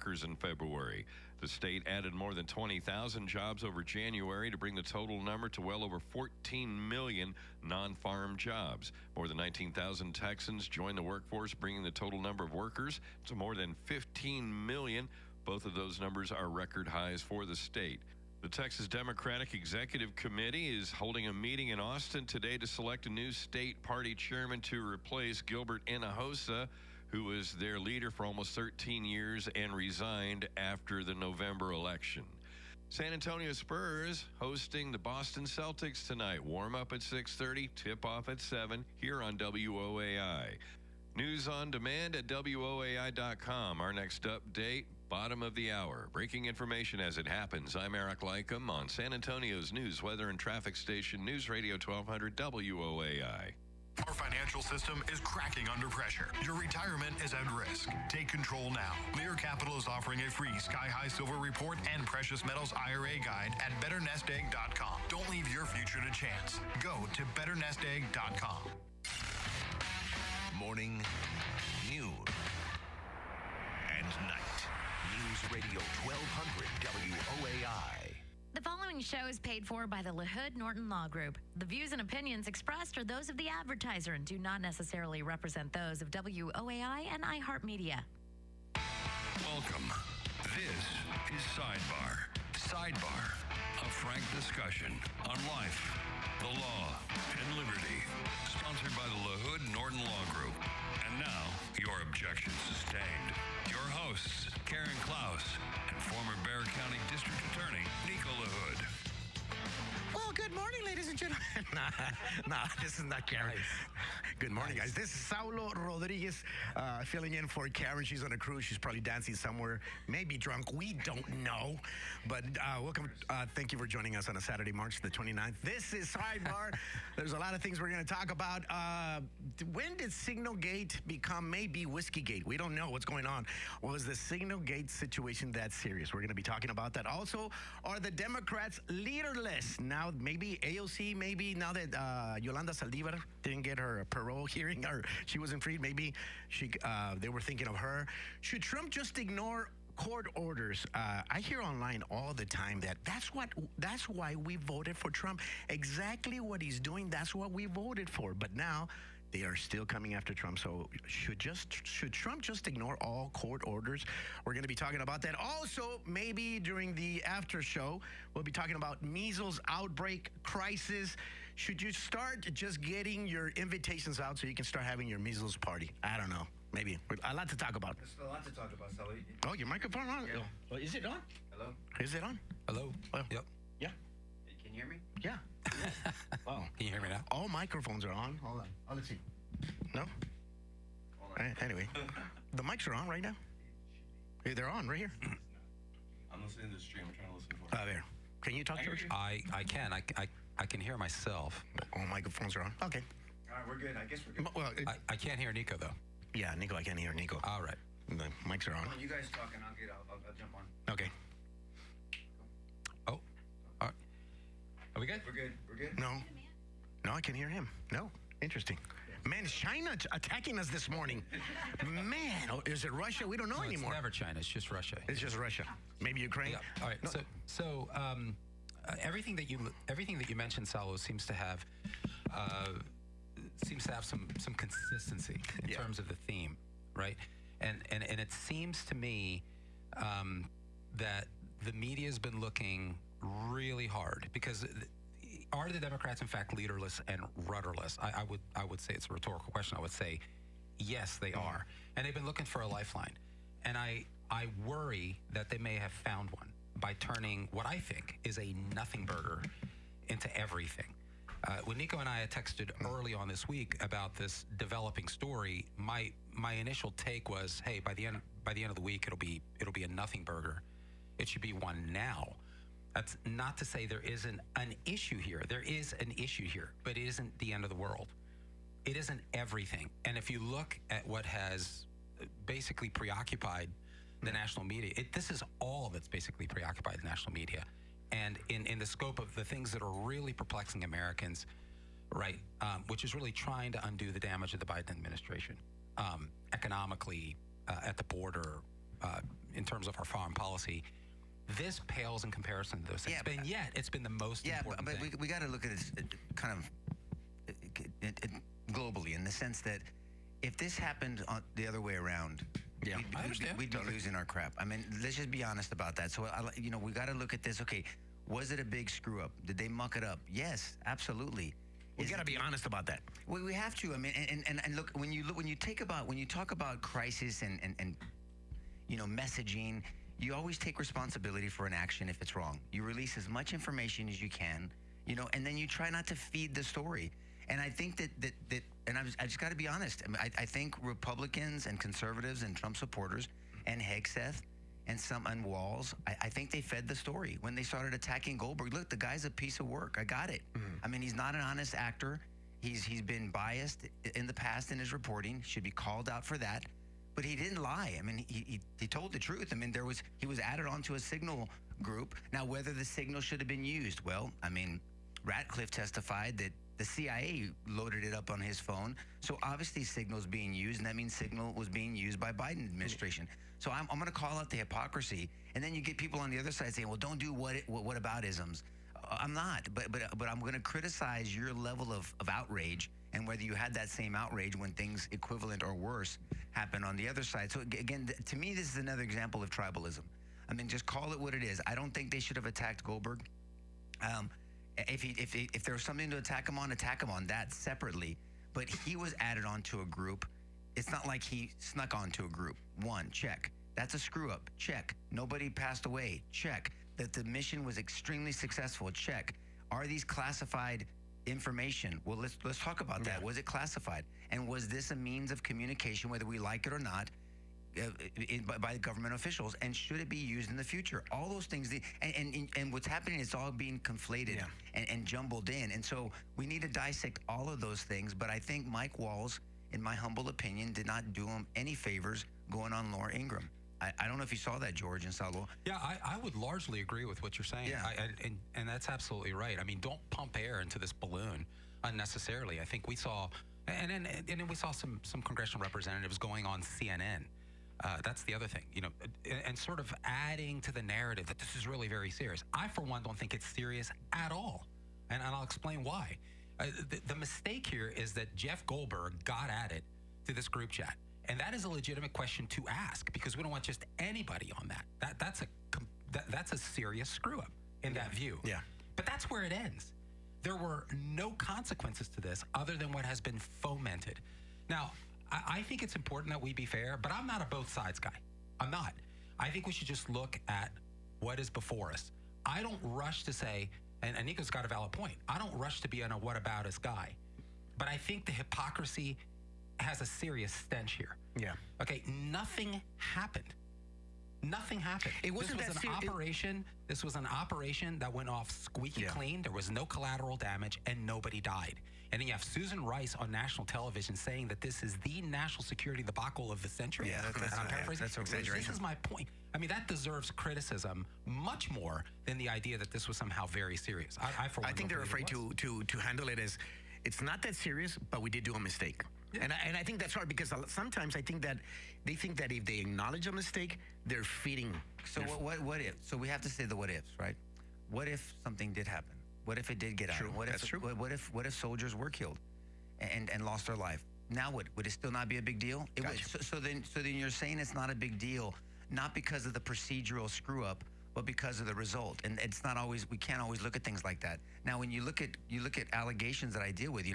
workers in February. The state added more than 20,000 jobs over January to bring the total number to well over 14 million non-farm jobs. More than 19,000 Texans joined the workforce, bringing the total number of workers to more than 15 million. Both of those numbers are record highs for the state. The Texas Democratic Executive Committee is holding a meeting in Austin today to select a new state party chairman to replace Gilbert Hinojosa, who was their leader for almost 13 years and resigned after the November election. San Antonio Spurs hosting the Boston Celtics tonight. Warm up at 6:30, tip off at 7 here on WOAI. News on demand at WOAI.com. Our next update, bottom of the hour. Breaking information as it happens. I'm Eric Lycum on San Antonio's news, weather, and traffic station, News Radio 1200 WOAI. Our financial system is cracking under pressure. Your retirement is at risk. Take control now. Lear Capital is offering a free Sky High Silver Report and Precious Metals IRA guide at betternestegg.com. Don't leave your future to chance. Go to betternestegg.com. Morning, noon, and night. News Radio 1200 WOAI. The following show is paid for by the LaHood Norton Law Group. The views and opinions expressed are those of the advertiser and do not necessarily represent those of WOAI and iHeartMedia. Welcome. This is Sidebar. Sidebar, a frank discussion on life, the law, and liberty. Sponsored by the LaHood Norton Law Group. And now, your objection sustained. Your hosts, Karen Klaus and former Bexar County District Attorney, Nico LaHood. Well, good morning, ladies and gentlemen. Nah, this is not Karen. Nice. Good morning, guys. This is Saulo Rodriguez filling in for Karen. She's on a cruise. She's probably dancing somewhere, maybe drunk. We don't know. But welcome. Thank you for joining us on a Saturday, March the 29th. This is Sidebar. There's a lot of things we're going to talk about. When did Signalgate become maybe Whiskey-gate? We don't know what's going on. Was the Signalgate situation that serious? We're going to be talking about that. Also, are the Democrats leaderless? Now, maybe AOC, maybe now that Yolanda Saldívar didn't get her parole hearing or she wasn't freed, maybe they were thinking of her. Should Trump just ignore court orders? I hear online all the time that's why we voted for Trump. Exactly what he's doing, that's what we voted for. But now they are still coming after Trump. So should Trump just ignore all court orders? We're going to be talking about that. Also, maybe during the after show, we'll be talking about measles outbreak crisis. Should you start just getting your invitations out so you can start having your measles party? I don't know. Maybe. A lot to talk about. There's a lot to talk about, Sally. Oh, your microphone on? Yeah. Oh, is it on? Hello? Is it on? Hello? Oh. Yep. Yeah. Can you hear me? Yeah. Oh. Can you hear me now? All microphones are on. Hold on. Oh, let's see. No? Hold on. Anyway, the mics are on right now. Hey, they're on right here. I'm listening to the stream. I'm trying to listen for it. There. Can you talk, George? I can. I can hear myself. All microphones are on. Okay. All right, we're good. I guess we're good. Well, I can't hear Nico, though. yeah, Nico, I can't hear Nico. All right. The mics are on. Come on, you guys talk and I'll jump on. Okay. Oh. All right. Are we good? We're good. We're good? No. No, I can hear him. No. Interesting. Man, is China attacking us this morning? Man, is it Russia? We don't know anymore. It's never China. It's just Russia. It's just Russia. Maybe Ukraine. Yeah. All right. No. So everything that you mentioned, Salo, seems to have some consistency in terms of the theme, right? And it seems to me that the media has been looking really hard because. Are the Democrats, in fact, leaderless and rudderless? I would say it's a rhetorical question. I would say, yes, they are. And they've been looking for a lifeline. And I worry that they may have found one by turning what I think is a nothing burger into everything. When Nico and I had texted early on this week about this developing story, my initial take was, hey, by the end of the week, it'll be a nothing burger. It should be one now. That's not to say there isn't an issue here. There is an issue here, but it isn't the end of the world. It isn't everything. And if you look at what has basically preoccupied the national media, this is all that's basically preoccupied the national media. And in the scope of the things that are really perplexing Americans, right, which is really trying to undo the damage of the Biden administration, economically, at the border, in terms of our foreign policy. This pales in comparison to those things. Yeah, and yet, it's been the most important but thing. we got to look at it kind of globally in the sense that if this happened the other way around, I understand. we'd be losing our crap. I mean, let's just be honest about that. So, we got to look at this. Okay, was it a big screw up? Did they muck it up? Yes, absolutely. We got to be honest about that. We have to. I mean, and look, when you talk about crisis and messaging, you always take responsibility for an action if it's wrong. You release as much information as you can, and then you try not to feed the story. And I think that I just got to be honest. I think Republicans and conservatives and Trump supporters and Hegseth and Walls, I think they fed the story when they started attacking Goldberg. Look, the guy's a piece of work. I got it. Mm-hmm. I mean, he's not an honest actor. He's been biased in the past in his reporting. Should be called out for that. But he didn't lie. I mean, he told the truth. I mean, he was added onto a signal group. Now, whether the signal should have been used, well, I mean, Ratcliffe testified that the CIA loaded it up on his phone. So obviously Signal's being used, and that means Signal was being used by Biden administration. So I'm going to call out the hypocrisy. And then you get people on the other side saying, well, don't do whataboutisms. I'm not, but I'm going to criticize your level of outrage and whether you had that same outrage when things equivalent or worse happen on the other side. So again, to me, this is another example of tribalism. I mean, just call it what it is. I don't think they should have attacked Goldberg. If there was something to attack him on that separately. But he was added onto a group. It's not like he snuck onto a group. One, check. That's a screw up. Check. Nobody passed away. Check. That the mission was extremely successful. Check. Are these classified information? Well, let's talk about that. Was it classified? And was this a means of communication, whether we like it or not, by government officials, and should it be used in the future? All those things, and what's happening is all being conflated and jumbled in, and so we need to dissect all of those things. But I think Mike Walls, in my humble opinion, did not do him any favors going on Laura Ingraham. I don't know if you saw that, George and Saulo. Yeah, I would largely agree with what you're saying. Yeah. And that's absolutely right. I mean, don't pump air into this balloon unnecessarily. I think we saw, and then we saw some congressional representatives going on CNN. That's the other thing, and sort of adding to the narrative that this is really very serious. I, for one, don't think it's serious at all, and I'll explain why. The mistake here is that Jeff Goldberg got added to this group chat, and that is a legitimate question to ask because we don't want just anybody on that. That's a serious screw up in that view. Yeah, but that's where it ends. There were no consequences to this other than what has been fomented. Now, I think it's important that we be fair, but I'm not a both sides guy. I'm not. I think we should just look at what is before us. I don't rush to say, and Nico's got a valid point, I don't rush to be on a whataboutis guy. But I think the hypocrisy has a serious stench here. Yeah. Okay, nothing happened. Nothing happened. It wasn't this was an operation. This was an operation that went off squeaky clean. There was no collateral damage, and nobody died. And then you have Susan Rice on national television saying that this is the national security debacle of the century. Yeah, that's exaggeration. This is my point. I mean, that deserves criticism much more than the idea that this was somehow very serious. I think they're afraid to handle it as it's not that serious, but we did do a mistake. Yeah. And I think that's hard because sometimes I think that they think that if they acknowledge a mistake, they're feeding. So what if? So we have to say the what ifs, right? What if something did happen? What if it did get out? That's true. What if soldiers were killed and lost their life? Now would it still not be a big deal? It would. So then you're saying it's not a big deal, not because of the procedural screw up, but because of the result. And it's not always, we can't always look at things like that. Now, when you look at allegations that I deal with,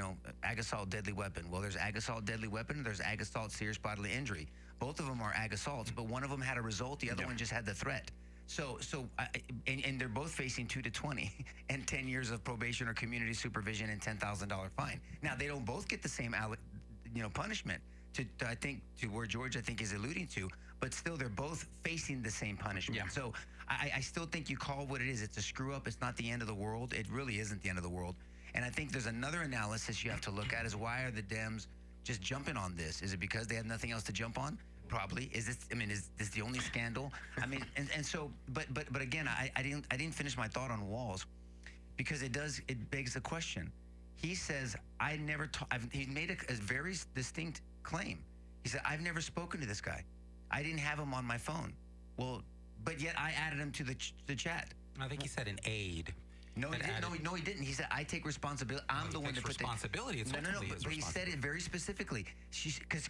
ag assault, deadly weapon. Well, there's ag assault, deadly weapon. There's ag assault, serious bodily injury. Both of them are ag assaults, but one of them had a result. The other one just had the threat. And they're both facing 2 to 20 and 10 years of probation or community supervision and $10,000 fine. Now, they don't both get the same punishment I think to where George I think is alluding to, but still they're both facing the same punishment. Yeah. So I still think you call what it is. It's a screw up. It's not the end of the world. It really isn't the end of the world. And I think there's another analysis you have to look at is why are the Dems just jumping on this? Is it because they have nothing else to jump on? Probably. Is this the only scandal? I mean, and so, but again, I didn't finish my thought on Walls because it begs the question. He says, he made a very distinct claim. He said, I've never spoken to this guy. I didn't have him on my phone. Well, but yet I added him to the chat. I think he said an aide. No, he didn't. No, he didn't. He said, "I take responsibility. I'm the one that put responsibility." It's no. But he said it very specifically. Because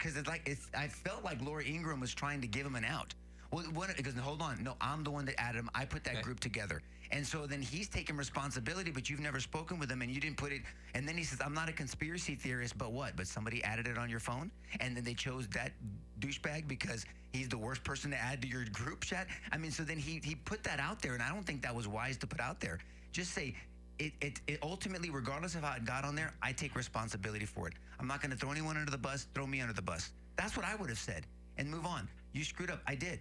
I felt like Laura Ingraham was trying to give him an out. Well, because hold on, no, I'm the one that added him. I put that group together, and so then he's taking responsibility. But you've never spoken with him, and you didn't put it. And then he says, "I'm not a conspiracy theorist, but what? But somebody added it on your phone, and then they chose that douchebag because he's the worst person to add to your group chat. I mean, so then he put that out there, and I don't think that was wise to put out there. Just say, it ultimately, regardless of how it got on there, I take responsibility for it. I'm not going to throw anyone under the bus. Throw me under the bus. That's what I would have said, and move on. You screwed up. I did.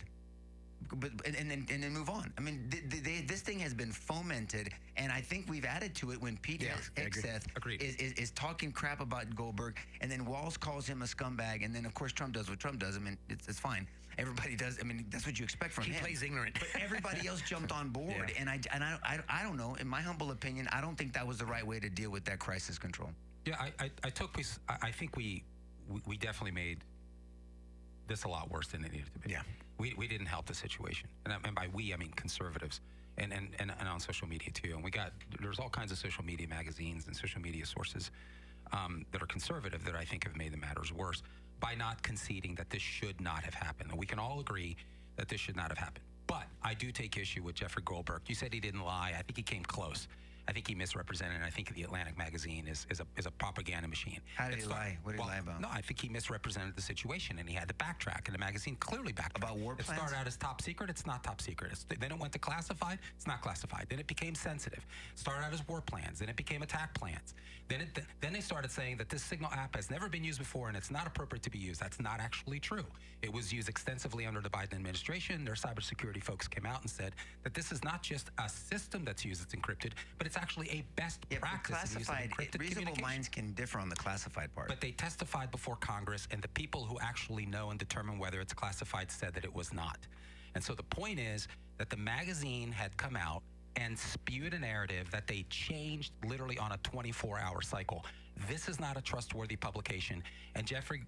But and then move on. I mean, this thing has been fomented, and I think we've added to it when Pete Hegseth is talking crap about Goldberg, and then Walls calls him a scumbag, and then of course Trump does what Trump does. I mean, it's fine. Everybody does. I mean, that's what you expect from him. He plays ignorant. But everybody else jumped on board, and I don't know. In my humble opinion, I don't think that was the right way to deal with that crisis control. Yeah, I think we definitely made this a lot worse than it needed to be. Yeah. We didn't help the situation. And by we, I mean conservatives and on social media too. And there's all kinds of social media magazines and social media sources that are conservative that I think have made the matters worse by not conceding that this should not have happened. And we can all agree that this should not have happened. But I do take issue with Jeffrey Goldberg. You said he didn't lie. I think he came close. I think he misrepresented, and I think the Atlantic magazine is a propaganda machine. How did he lie? What did he lie about? No, I think he misrepresented the situation, and he had to backtrack, and the magazine clearly backtracked. About war plans? It started out as top secret. It's not top secret. Then it went to classified. It's not classified. Then it became sensitive. Started out as war plans. Then it became attack plans. Then they started saying that this Signal app has never been used before, and it's not appropriate to be used. That's not actually true. It was used extensively under the Biden administration. Their cybersecurity folks came out and said that this is not just a system that's used that's encrypted, but it's actually a best practice. Classified, reasonable minds can differ on the classified part. But they testified before Congress, and the people who actually know and determine whether it's classified said that it was not. And so the point is that the magazine had come out and spewed a narrative that they changed literally on a 24-hour cycle. This is not a trustworthy publication, and Jeffrey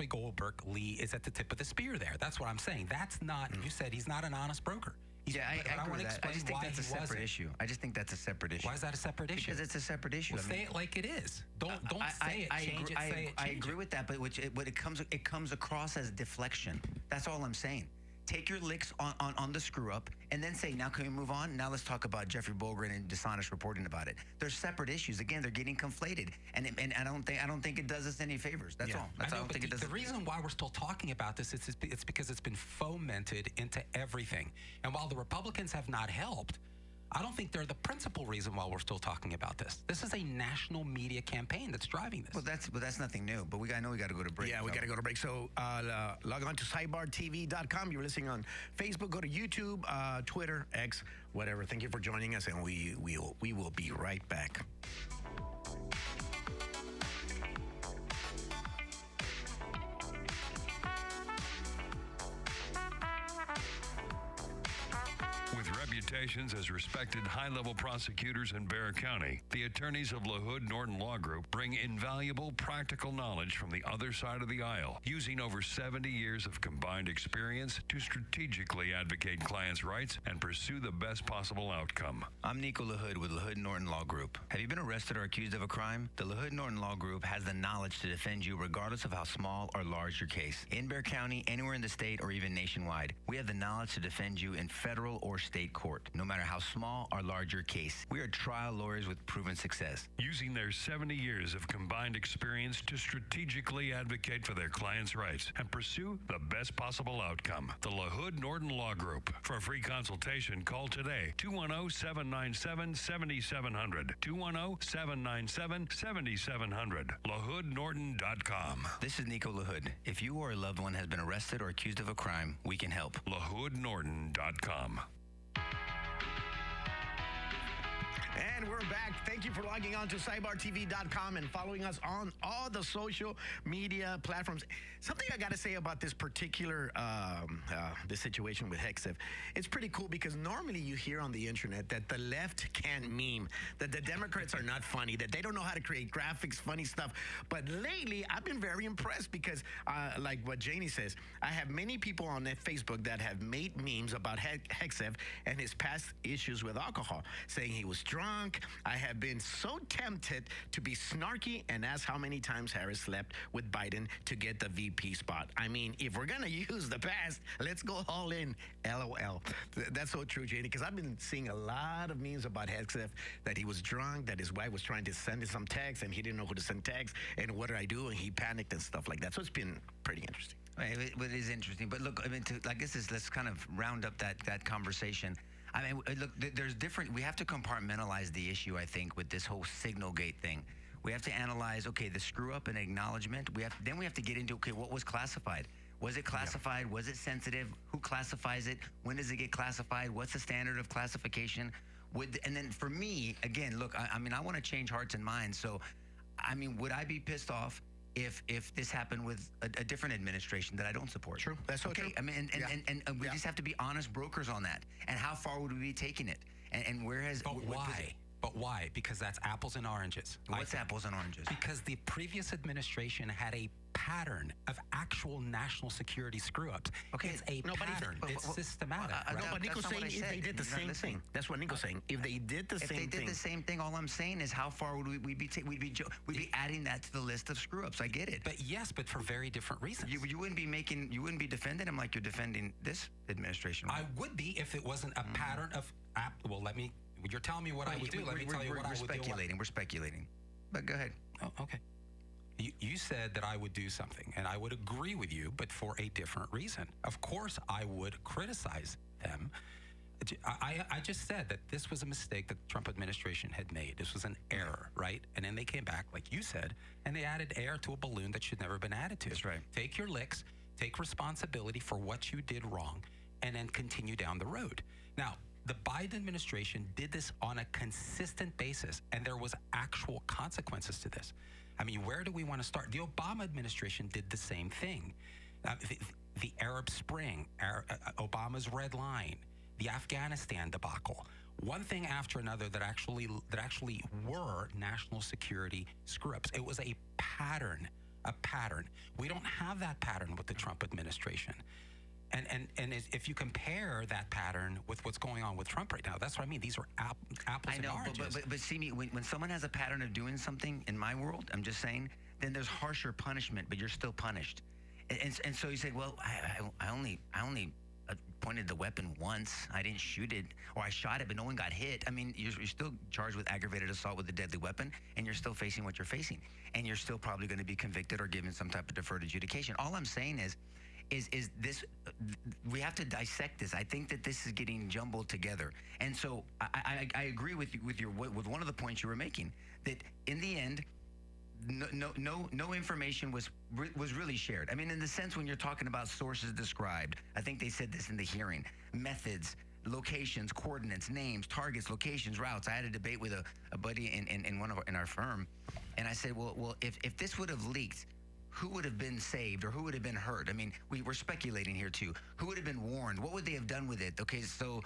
Goldberg Lee is at the tip of the spear there. That's what I'm saying. That's not, you said he's not an honest broker. I agree with that. I just think that's a separate issue. I just think that's a separate issue. Why is that a separate issue? Because it's a separate issue. Well, say it like it is. Don't say it. Change it. Say it. I agree with that, but it comes across as deflection. That's all I'm saying. Take your licks on the screw up, and then say, now can we move on? Now let's talk about Jeffrey Bogren and dishonest reporting about it. They're separate issues. Again, they're getting conflated, and I don't think it does us any favors. That's all. I don't think it does. The reason why we're still talking about this is it's because it's been fomented into everything. And while the Republicans have not helped, I don't think they're the principal reason why we're still talking about this. This is a national media campaign that's driving this. Well, that's nothing new. But I know we got to go to break. Yeah, we got to go to break. So log on to sidebartv.com. You're listening on Facebook. Go to YouTube, Twitter, X, whatever. Thank you for joining us, and we will be right back. Reputations as respected high-level prosecutors in Bexar County, the attorneys of LaHood Norton Law Group bring invaluable practical knowledge from the other side of the aisle, using over 70 years of combined experience to strategically advocate clients' rights and pursue the best possible outcome. I'm Nico LaHood with LaHood Norton Law Group. Have you been arrested or accused of a crime? The LaHood Norton Law Group has the knowledge to defend you regardless of how small or large your case. In Bexar County, anywhere in the state, or even nationwide, we have the knowledge to defend you in federal or state court, no matter how small or large your case. We are trial lawyers with proven success. Using their 70 years of combined experience to strategically advocate for their clients' rights and pursue the best possible outcome. The LaHood Norton Law Group. For a free consultation, call today, 210-797-7700. 210-797-7700. LaHoodNorton.com. This is Nico LaHood. If you or a loved one has been arrested or accused of a crime, we can help. LaHoodNorton.com. And we're back. Thank you for logging on to sidebartv.com and following us on all the social media platforms. Something I got to say about this particular this situation with Hexif, it's pretty cool because normally you hear on the internet that the left can't meme, that the Democrats are not funny, that they don't know how to create graphics, funny stuff. But lately, I've been very impressed because, like what Janie says, I have many people on Facebook that have made memes about Hexif and his past issues with alcohol, saying he was drunk. I have been so tempted to be snarky and ask how many times Harris slept with Biden to get the VP spot. I mean, if we're going to use the past, let's go all in. LOL. That's so true, Janie, because I've been seeing a lot of memes about Hexif, that he was drunk, that his wife was trying to send him some text and he didn't know who to send text, and what did I do? And he panicked and stuff like that. So it's been pretty interesting. It is interesting. But look, I mean, let's kind of round up that conversation. I mean, look, there's different, we have to compartmentalize the issue, I think, with this whole signal gate thing. We have to analyze, okay, the screw up and acknowledgement. Then we have to get into, okay, what was classified? Was it classified? Yeah. Was it sensitive? Who classifies it? When does it get classified? What's the standard of classification? And then for me, again, look, I mean, I want to change hearts and minds. So, I mean, would I be pissed off if this happened with a different administration that I don't support? True. That's so true. I mean, and we just have to be honest brokers on that. And how far would we be taking it? And where has... But why? But why? Because that's apples and oranges. What's apples and oranges? Because the previous administration had a pattern of actual national security screw-ups. Okay, it's a pattern. It's systematic. No, but Nico's saying if they did the same thing. That's what Nico's saying. If they did the same thing. If they did the same thing, all I'm saying is how far would we'd be adding that to the list of screw-ups. I get it. But yes, but for very different reasons. You wouldn't be defending them like you're defending this administration. Right? I would be if it wasn't a pattern of... Well, you're telling me what I would do. Let me tell you what I would do. We're speculating. But go ahead. Oh, okay. You said that I would do something, and I would agree with you, but for a different reason. Of course, I would criticize them. I just said that this was a mistake that the Trump administration had made. This was an error, right? And then they came back, like you said, and they added air to a balloon that should never have been added to. That's right. Take your licks, take responsibility for what you did wrong, and then continue down the road. Now, the Biden administration did this on a consistent basis, and there was actual consequences to this. I mean, where do we want to start? The Obama administration did the same thing. The Arab Spring, Obama's red line, the Afghanistan debacle, one thing after another that actually were national security screw-ups. It was a pattern. We don't have that pattern with the Trump administration. And if you compare that pattern with what's going on with Trump right now, that's what I mean. These are apples and oranges. But see me, when someone has a pattern of doing something in my world, I'm just saying, then there's harsher punishment, but you're still punished. And so you say, well, I only pointed the weapon once. I didn't shoot it, or I shot it, but no one got hit. I mean, you're still charged with aggravated assault with a deadly weapon, and you're still facing what you're facing, and you're still probably going to be convicted or given some type of deferred adjudication. All I'm saying is this, we have to dissect this. I think that this is getting jumbled together. And so I agree with one of the points you were making, that in the end, no information was really shared. I mean, in the sense when you're talking about sources described, I think they said this in the hearing, methods, locations, coordinates, names, targets, locations, routes. I had a debate with a buddy in our firm, and I said, well, if this would have leaked, who would have been saved or who would have been hurt? I mean, we're speculating here too. Who would have been warned? What would they have done with it? Okay, so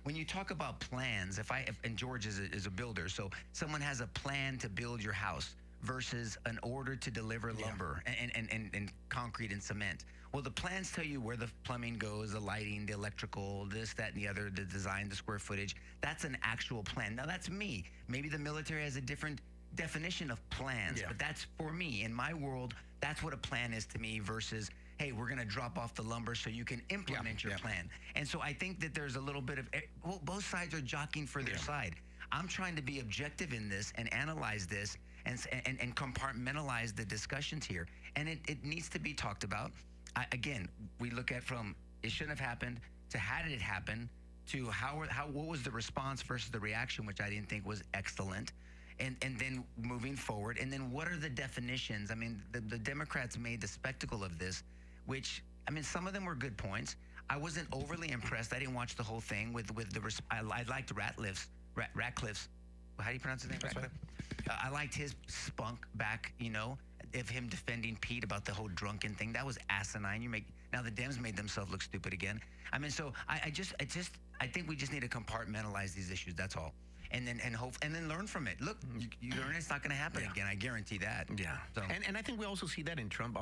when you talk about plans, and George is a builder, so someone has a plan to build your house versus an order to deliver lumber and concrete and cement. Well, the plans tell you where the plumbing goes, the lighting, the electrical, this, that, and the other, the design, the square footage. That's an actual plan. Now, that's me. Maybe the military has a different definition of plans, but that's for me. In my world, that's what a plan is to me versus, hey, we're going to drop off the lumber so you can implement your plan. And so I think that there's a little bit of, both sides are jockeying for their side. I'm trying to be objective in this and analyze this and compartmentalize the discussions here. And it needs to be talked about. Again, we look at from it shouldn't have happened to how did it happen to what was the response versus the reaction, which I didn't think was excellent. And then moving forward, and then what are the definitions? I mean, the Democrats made the spectacle of this, which, I mean, some of them were good points. I wasn't overly impressed. I didn't watch the whole thing with the. I liked Ratcliffe's how do you pronounce his name? That's right. I liked his spunk back, of him defending Pete about the whole drunken thing. That was asinine. Now the Dems made themselves look stupid again. I mean, so I think we just need to compartmentalize these issues. That's all. And then learn from it. Look, you learn it's not going to happen again. I guarantee that. Yeah. So. And I think we also see that in Trump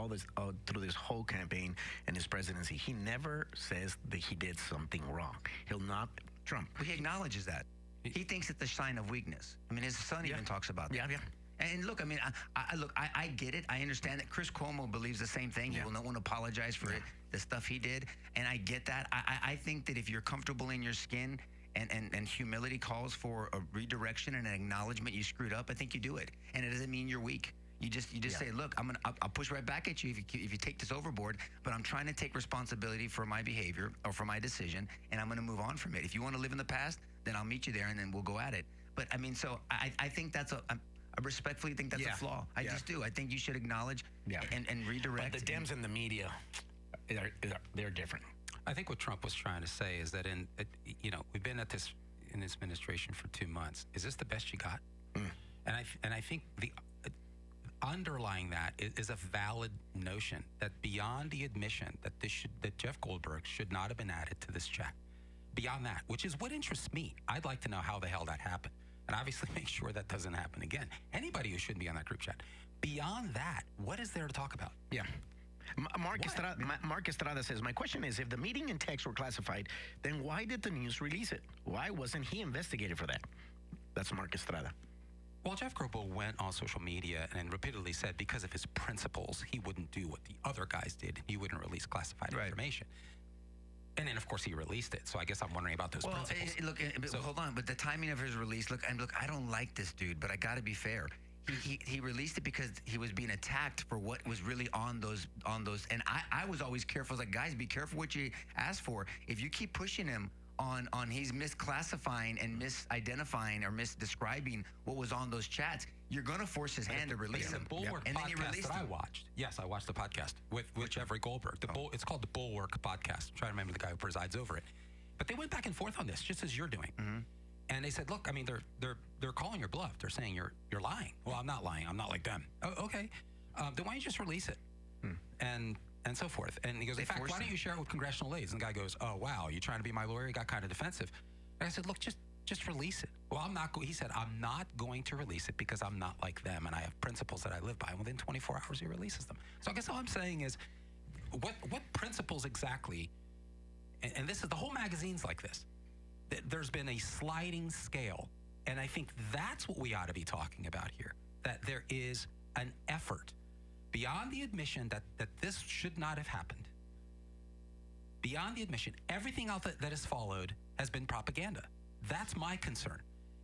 through this whole campaign and his presidency. He never says that he did something wrong. He'll not. Trump. But he acknowledges that. He thinks it's a sign of weakness. I mean, his son even talks about that. Yeah. And look, I mean, I get it. I understand that Chris Cuomo believes the same thing. He will not want to apologize for the stuff he did. And I get that. I think that if you're comfortable in your skin and humility calls for a redirection and an acknowledgement you screwed up, I think you do it. And it doesn't mean you're weak. You just say, look, I'll push right back at you if you take this overboard, but I'm trying to take responsibility for my behavior or for my decision, and I'm going to move on from it. If you want to live in the past, then I'll meet you there, and then we'll go at it. But I mean, so I think that's I respectfully think that's a flaw. I just do. I think you should acknowledge and redirect. But the Dems and the media, they're different. I think what Trump was trying to say is that we've been at this in this administration for 2 months. Is this the best you got? And I think the underlying that is a valid notion that beyond the admission that Jeff Goldberg should not have been added to this chat, beyond that, which is what interests me, I'd like to know how the hell that happened, and obviously make sure that doesn't happen again. Anybody who shouldn't be on that group chat. Beyond that, what is there to talk about? Yeah. Mark Estrada says, my question is, if the meeting and text were classified, then why did the news release it? Why wasn't he investigated for that? That's Mark Estrada. Well, Jeff Goldberg went on social media and repeatedly said because of his principles, he wouldn't do what the other guys did. He wouldn't release classified information. And then, of course, he released it. So I guess I'm wondering about those principles. Hold on. But the timing of his release, look, I don't like this dude, but I got to be fair. He released it because he was being attacked for what was really on those. And I was always careful. I was like, guys, be careful what you ask for. If you keep pushing him on he's misclassifying and misidentifying or misdescribing what was on those chats, you're going to force his hand to release him. The Bulwark podcast that I watched. Yes, I watched the podcast with Jeffrey Goldberg. It's called the Bulwark podcast. I'm trying to remember the guy who presides over it. But they went back and forth on this, just as you're doing. Mm-hmm. And they said, look, I mean, they're calling your bluff. They're saying you're lying. Well, I'm not lying. I'm not like them. Oh, okay. Then why don't you just release it? And so forth. And he goes, in fact, why don't you share it with congressional aides? And the guy goes, oh, wow, you trying to be my lawyer? He got kind of defensive. And I said, look, just release it. Well, he said, I'm not going to release it because I'm not like them and I have principles that I live by. And within 24 hours, he releases them. So I guess all I'm saying is, what principles exactly, and this is, the whole magazine's like this. There's been a sliding scale. And I think that's what we ought to be talking about here, that there is an effort beyond the admission that this should not have happened. Beyond the admission, everything else that has followed has been propaganda. That's my concern.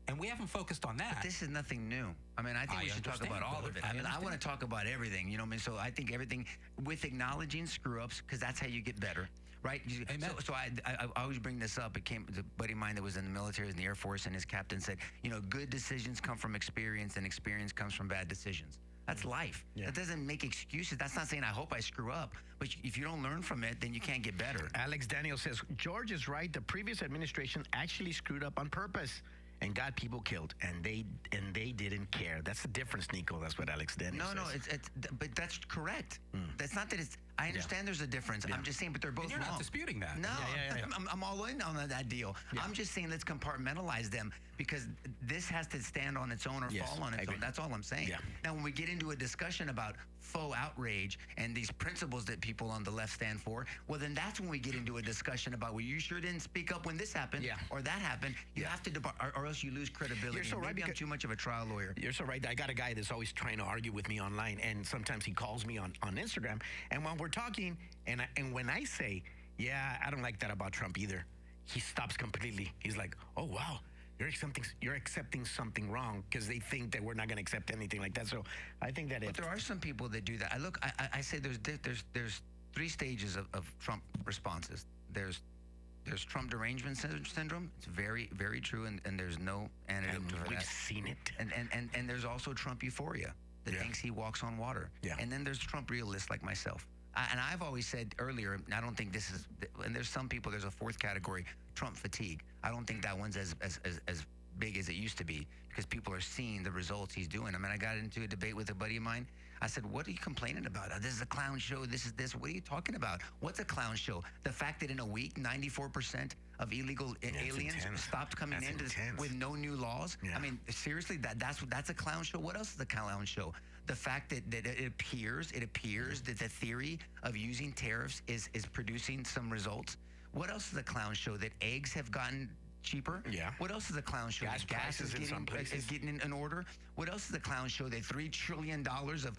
And we haven't focused on that. But this is nothing new. I mean, I think we should talk about all of it. I want to talk about everything, you know what I mean? So I think everything with acknowledging screw-ups, because that's how you get better. Right? Amen. So I always bring this up. It came, a buddy of mine that was in the military, in the Air Force, and his captain said, good decisions come from experience, and experience comes from bad decisions. That's life. Yeah. That doesn't make excuses. That's not saying I hope I screw up. But if you don't learn from it, then you can't get better. Alex Daniel says, George is right. The previous administration actually screwed up on purpose and got people killed, and they didn't care. That's the difference, Nico. That's what Alex Daniel says. No, but that's correct. That's not that it's. I understand there's a difference. I'm just saying, but they're both you're wrong. Not disputing that. No, I'm all in on that deal. Yeah. I'm just saying let's compartmentalize them because this has to stand on its own or fall on its own. That's all I'm saying. Yeah. Now, when we get into a discussion about faux outrage and these principles that people on the left stand for, well, then that's when we get into a discussion about, well, you sure didn't speak up when this happened or that happened. You have to depart, or else you lose credibility. You're so right. Maybe I'm too much of a trial lawyer. You're so right. I got a guy that's always trying to argue with me online, and sometimes he calls me on Instagram, and when we're talking, and when I say, yeah, I don't like that about Trump either, he stops completely. He's like, oh, wow, you're accepting something wrong because they think that we're not going to accept anything like that. So I think that but there are some people that do that. I say there's three stages of Trump responses. There's Trump derangement syndrome. It's very, very true, and there's no antidote to that. We've seen it. And there's also Trump euphoria that thinks he walks on water. Yeah. And then there's Trump realists like myself. And I've always said earlier, I don't think this is, and there's some people, there's a fourth category, Trump fatigue. I don't think that one's as big as it used to be because people are seeing the results he's doing. I mean, I got into a debate with a buddy of mine. I said, what are you complaining about? This is a clown show. This is this. What are you talking about? What's a clown show? The fact that in a week, 94% of illegal aliens stopped coming in with no new laws. I mean, seriously, that's a clown show. What else is a clown show? The fact that it appears that the theory of using tariffs is producing some results. What else is a clown show? That eggs have gotten cheaper? Yeah. What else is a clown show? Gas is getting in order. What else is a clown show? That $3 trillion of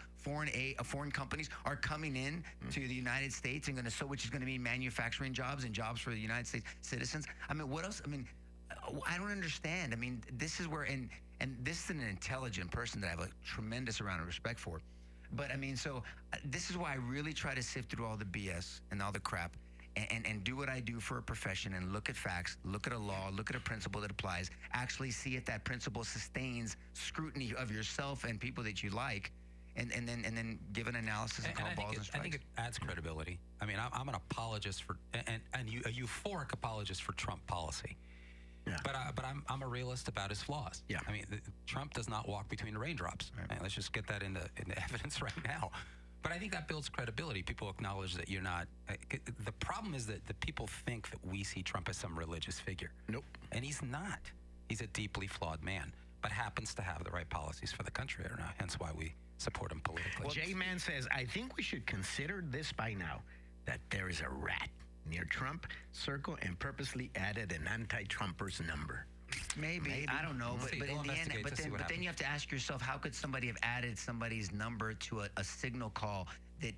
foreign companies are coming in to the United States and which is going to be manufacturing jobs and jobs for the United States citizens. I mean, what else? I mean, I don't understand. I mean, this is where and this is an intelligent person that I have a tremendous amount of respect for. But I mean, so this is why I really try to sift through all the BS and all the crap. And do what I do for a profession and look at facts, look at a law, look at a principle that applies, actually see if that principle sustains scrutiny of yourself and people that you like, and then give an analysis and call balls and strikes. I think it adds credibility. I mean, I'm an apologist for, and a euphoric apologist for Trump policy. Yeah. But I'm a realist about his flaws. Yeah. I mean, Trump does not walk between the raindrops. Right. And let's just get that into evidence right now. But I think that builds credibility. People acknowledge that you're not. The problem is that the people think that we see Trump as some religious figure. Nope. And he's not. He's a deeply flawed man, but happens to have the right policies for the country. I don't know. Hence why we support him politically. Well, J-Man says, I think we should consider this by now, that there is a rat near Trump circle and purposely added an anti-Trumpers number. Maybe. I don't know, but in the end, but then you have to ask yourself, how could somebody have added somebody's number to a signal call that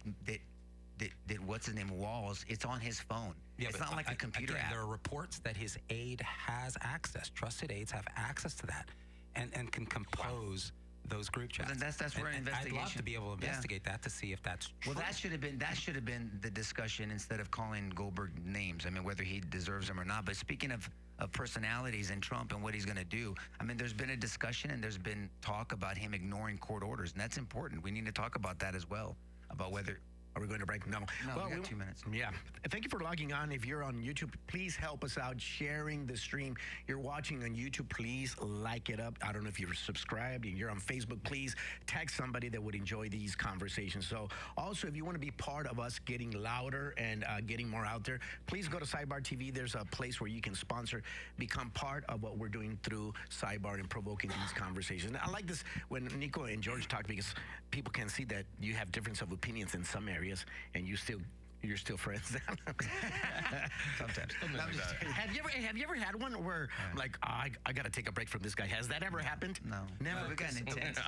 what's his name, Walls? It's on his phone. Yeah, it's not like a computer app. There are reports that his aide has access. Trusted aides have access to that, and can compose those group chats. Well, then that's where an investigation. I'd love to be able to investigate that to see if that's true. Well, that should have been the discussion instead of calling Goldberg names. I mean, whether he deserves them or not. But speaking of personalities and Trump and what he's going to do, I mean, there's been a discussion and there's been talk about him ignoring court orders, and that's important. We need to talk about that as well, about whether. Are we going to break? No. Well, we got 2 minutes. Yeah. Thank you for logging on. If you're on YouTube, please help us out sharing the stream. You're watching on YouTube, please like it up. I don't know if you're subscribed. If you're on Facebook, please tag somebody that would enjoy these conversations. So also, if you want to be part of us getting louder and getting more out there, please go to Sidebar TV. There's a place where you can sponsor, become part of what we're doing through Sidebar and provoking these conversations. And I like this when Nico and George talk, because people can see that you have difference of opinions in some areas, and you're still friends. Sometimes. Have you ever had one where like, I got to take a break from this guy? Has that ever happened? No. Never. No, we've gotten intense.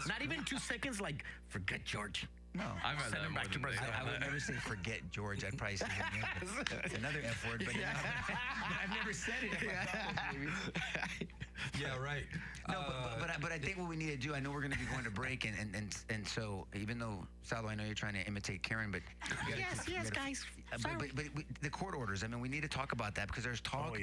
Not even 2 seconds. Like, forget George. No. I've had Send him back to Brazil. I would never say forget George. I'd probably say it's another F word, but I've never said it. Yeah, right. No, but I think what we need to do, I know we're going to be going to break, and so even though, Salo, I know you're trying to imitate Karen, but yes, guys. But the court orders, I mean, we need to talk about that, because there's talk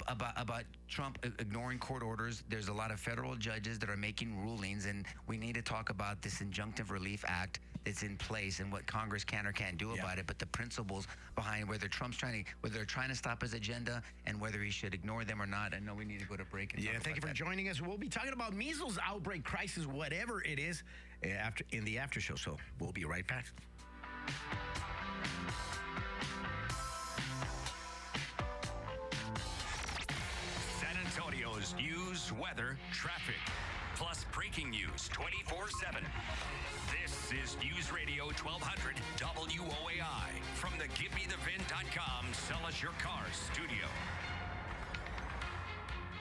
about Trump ignoring court orders. There's a lot of federal judges that are making rulings, and we need to talk about this Injunctive Relief Act that's in place and what Congress can or can't do about it, but the principles behind whether they're trying to stop his agenda and whether he should ignore them or not. I know we need to go to break. And thank you for joining us. We'll be talking about measles outbreak, crisis, whatever it is, in the after show. So we'll be right back. San Antonio's news, weather, traffic, plus breaking news 24/7. This is News Radio 1200 WOAI from the GiveMeTheVin.com Sell Us Your Cars studio.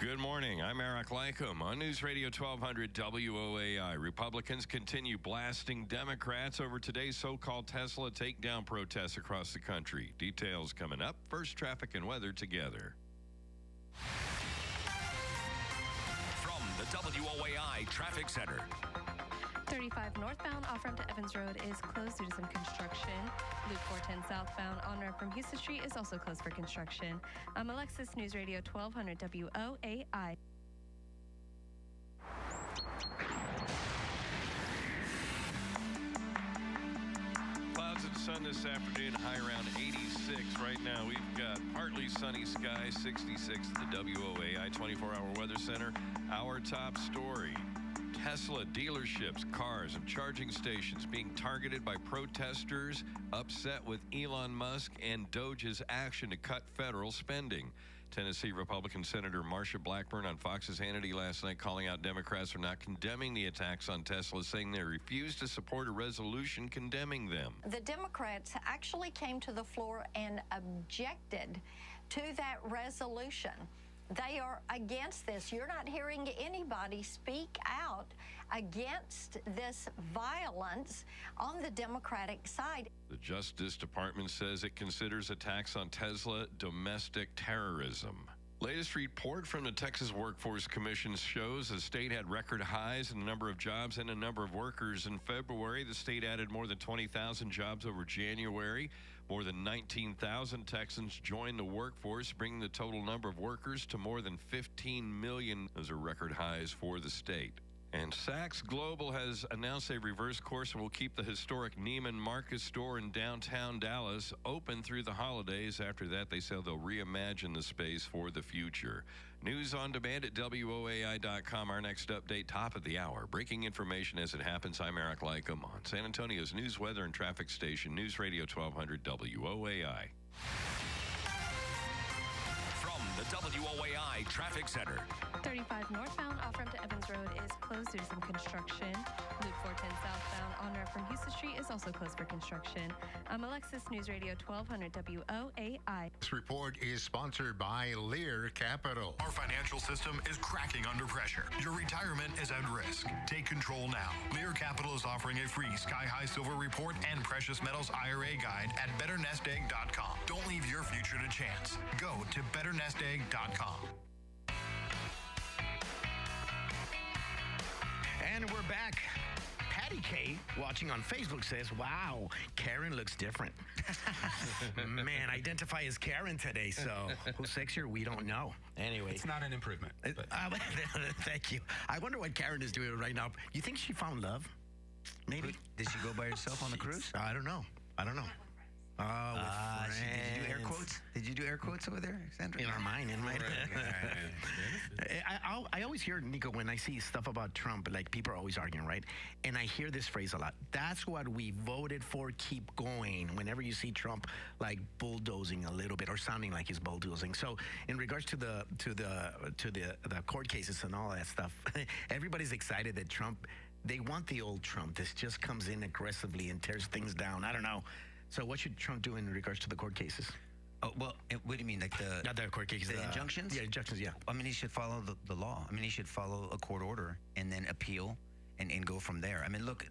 Good morning. I'm Eric Lycum on News Radio 1200 WOAI. Republicans continue blasting Democrats over today's so-called Tesla takedown protests across the country. Details coming up. First, traffic and weather together. From the WOAI Traffic Center. 35 northbound off-ramp to Evans Road is closed due to some construction. Loop 410 southbound on-ramp from Houston Street is also closed for construction. I'm Alexis, News Radio 1200 WOAI. Clouds and sun this afternoon, high around 86. Right now, we've got partly sunny skies, 66 at the WOAI 24-hour weather center. Our top story. Tesla dealerships, cars, and charging stations being targeted by protesters upset with Elon Musk and Doge's action to cut federal spending. Tennessee Republican Senator Marsha Blackburn on Fox's Hannity last night calling out Democrats for not condemning the attacks on Tesla, saying they refuse to support a resolution condemning them. The Democrats actually came to the floor and objected to that resolution. They are against this. You're not hearing anybody speak out against this violence on the Democratic side. The Justice Department says it considers attacks on Tesla domestic terrorism. Latest report from the Texas Workforce Commission shows the state had record highs in the number of jobs and the number of workers in February. The state added more than 20,000 jobs over January. More than 19,000 Texans joined the workforce, bringing the total number of workers to more than 15 million. Those are record highs for the state. And Saks Global has announced a reverse course and will keep the historic Neiman Marcus store in downtown Dallas open through the holidays. After that, they say they'll reimagine the space for the future. News on demand at WOAI.com. Our next update, top of the hour. Breaking information as it happens. I'm Eric Lycom on San Antonio's news, weather, and traffic station, News Radio 1200 WOAI. From the WOAI Traffic Center. 35 northbound off-ramp to Evans Road is closed due to some construction. Loop 410 southbound on-ramp from Houston Street is also closed for construction. I'm Alexis, News Radio 1200 WOAI. This report is sponsored by Lear Capital. Our financial system is cracking under pressure. Your retirement is at risk. Take control now. Lear Capital is offering a free sky-high silver report and precious metals IRA guide at betternestegg.com. Don't leave your future to chance. Go to betternestegg.com. And we're back. Patty K, watching on Facebook, says, wow, Karen looks different. Man, identify as Karen today, so who's sexier? We don't know. Anyway. It's not an improvement. Thank you. I wonder what Karen is doing right now. You think she found love? Maybe. Did she go by herself on the cruise? I don't know. Oh, did you do air quotes? Did you do air quotes over there, Sandra? In our mind, in my I always hear, Nico, when I see stuff about Trump, like people are always arguing, right? And I hear this phrase a lot. That's what we voted for. Keep going. Whenever you see Trump like bulldozing a little bit or sounding like he's bulldozing. So in regards to the court cases and all that stuff, everybody's excited that Trump. They want the old Trump. This just comes in aggressively and tears things down. I don't know. So what should Trump do in regards to the court cases? Oh, well, what do you mean? Like not the court cases. The injunctions? Yeah, injunctions, yeah. I mean, he should follow the law. I mean, he should follow a court order and then appeal and go from there. I mean, look,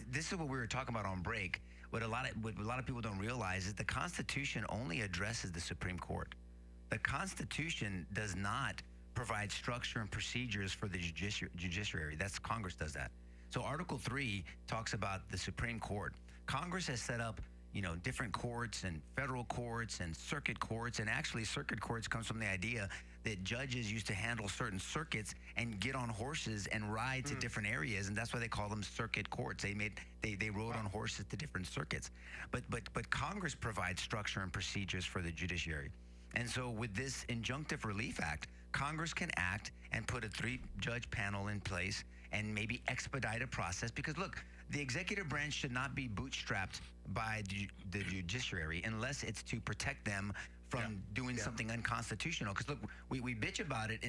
this is what we were talking about on break. What a lot of people don't realize is the Constitution only addresses the Supreme Court. The Constitution does not provide structure and procedures for the judiciary. That's Congress does that. So Article 3 talks about the Supreme Court. Congress has set up different courts and federal courts and circuit courts. And actually, circuit courts comes from the idea that judges used to handle certain circuits and get on horses and ride to different areas. And that's why they call them circuit courts. They rode on horses to different circuits. But Congress provides structure and procedures for the judiciary. And so with this Injunctive Relief Act, Congress can act and put a 3-judge panel in place and maybe expedite a process. Because look, the executive branch should not be bootstrapped by the judiciary unless it's to protect them from doing something unconstitutional. Because look, we bitch about it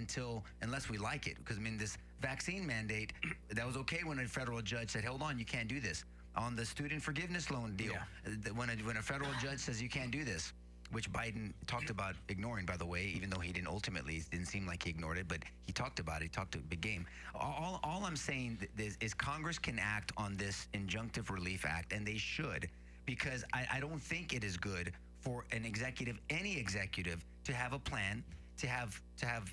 unless we like it. Because I mean, this vaccine mandate, that was okay when a federal judge said, hold on, you can't do this. On the student forgiveness loan deal, when a federal judge says you can't do this, which Biden talked about ignoring, by the way, even though he didn't ultimately, it didn't seem like he ignored it, but he talked about it. He talked a big game. All I'm saying is Congress can act on this Injunctive Relief Act, and they should, because I don't think it is good for an executive, any executive, to have a plan, to have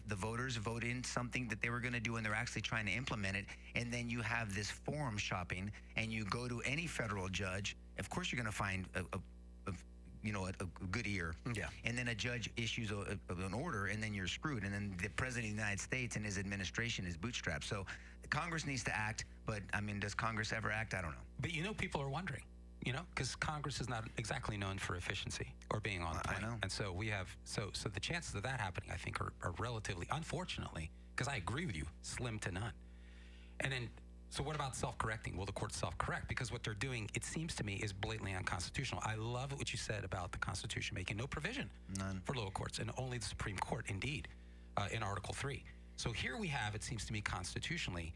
the voters vote in something that they were going to do and they're actually trying to implement it, and then you have this forum shopping, and you go to any federal judge. Of course, you're going to find a good ear. Yeah. And then a judge issues an order, and then you're screwed. And then the president of the United States and his administration is bootstrapped. So Congress needs to act, but I mean, does Congress ever act? I don't know. But people are wondering. because Congress is not exactly known for efficiency or being on point. I know. And so we have, so the chances of that happening, I think, are relatively, unfortunately, because I agree with you, slim to none. And then, so what about self-correcting? Will the courts self-correct? Because what they're doing, it seems to me, is blatantly unconstitutional. I love what you said about the Constitution making no provision for lower courts, and only the Supreme Court, indeed, in Article 3. So here we have, it seems to me, constitutionally,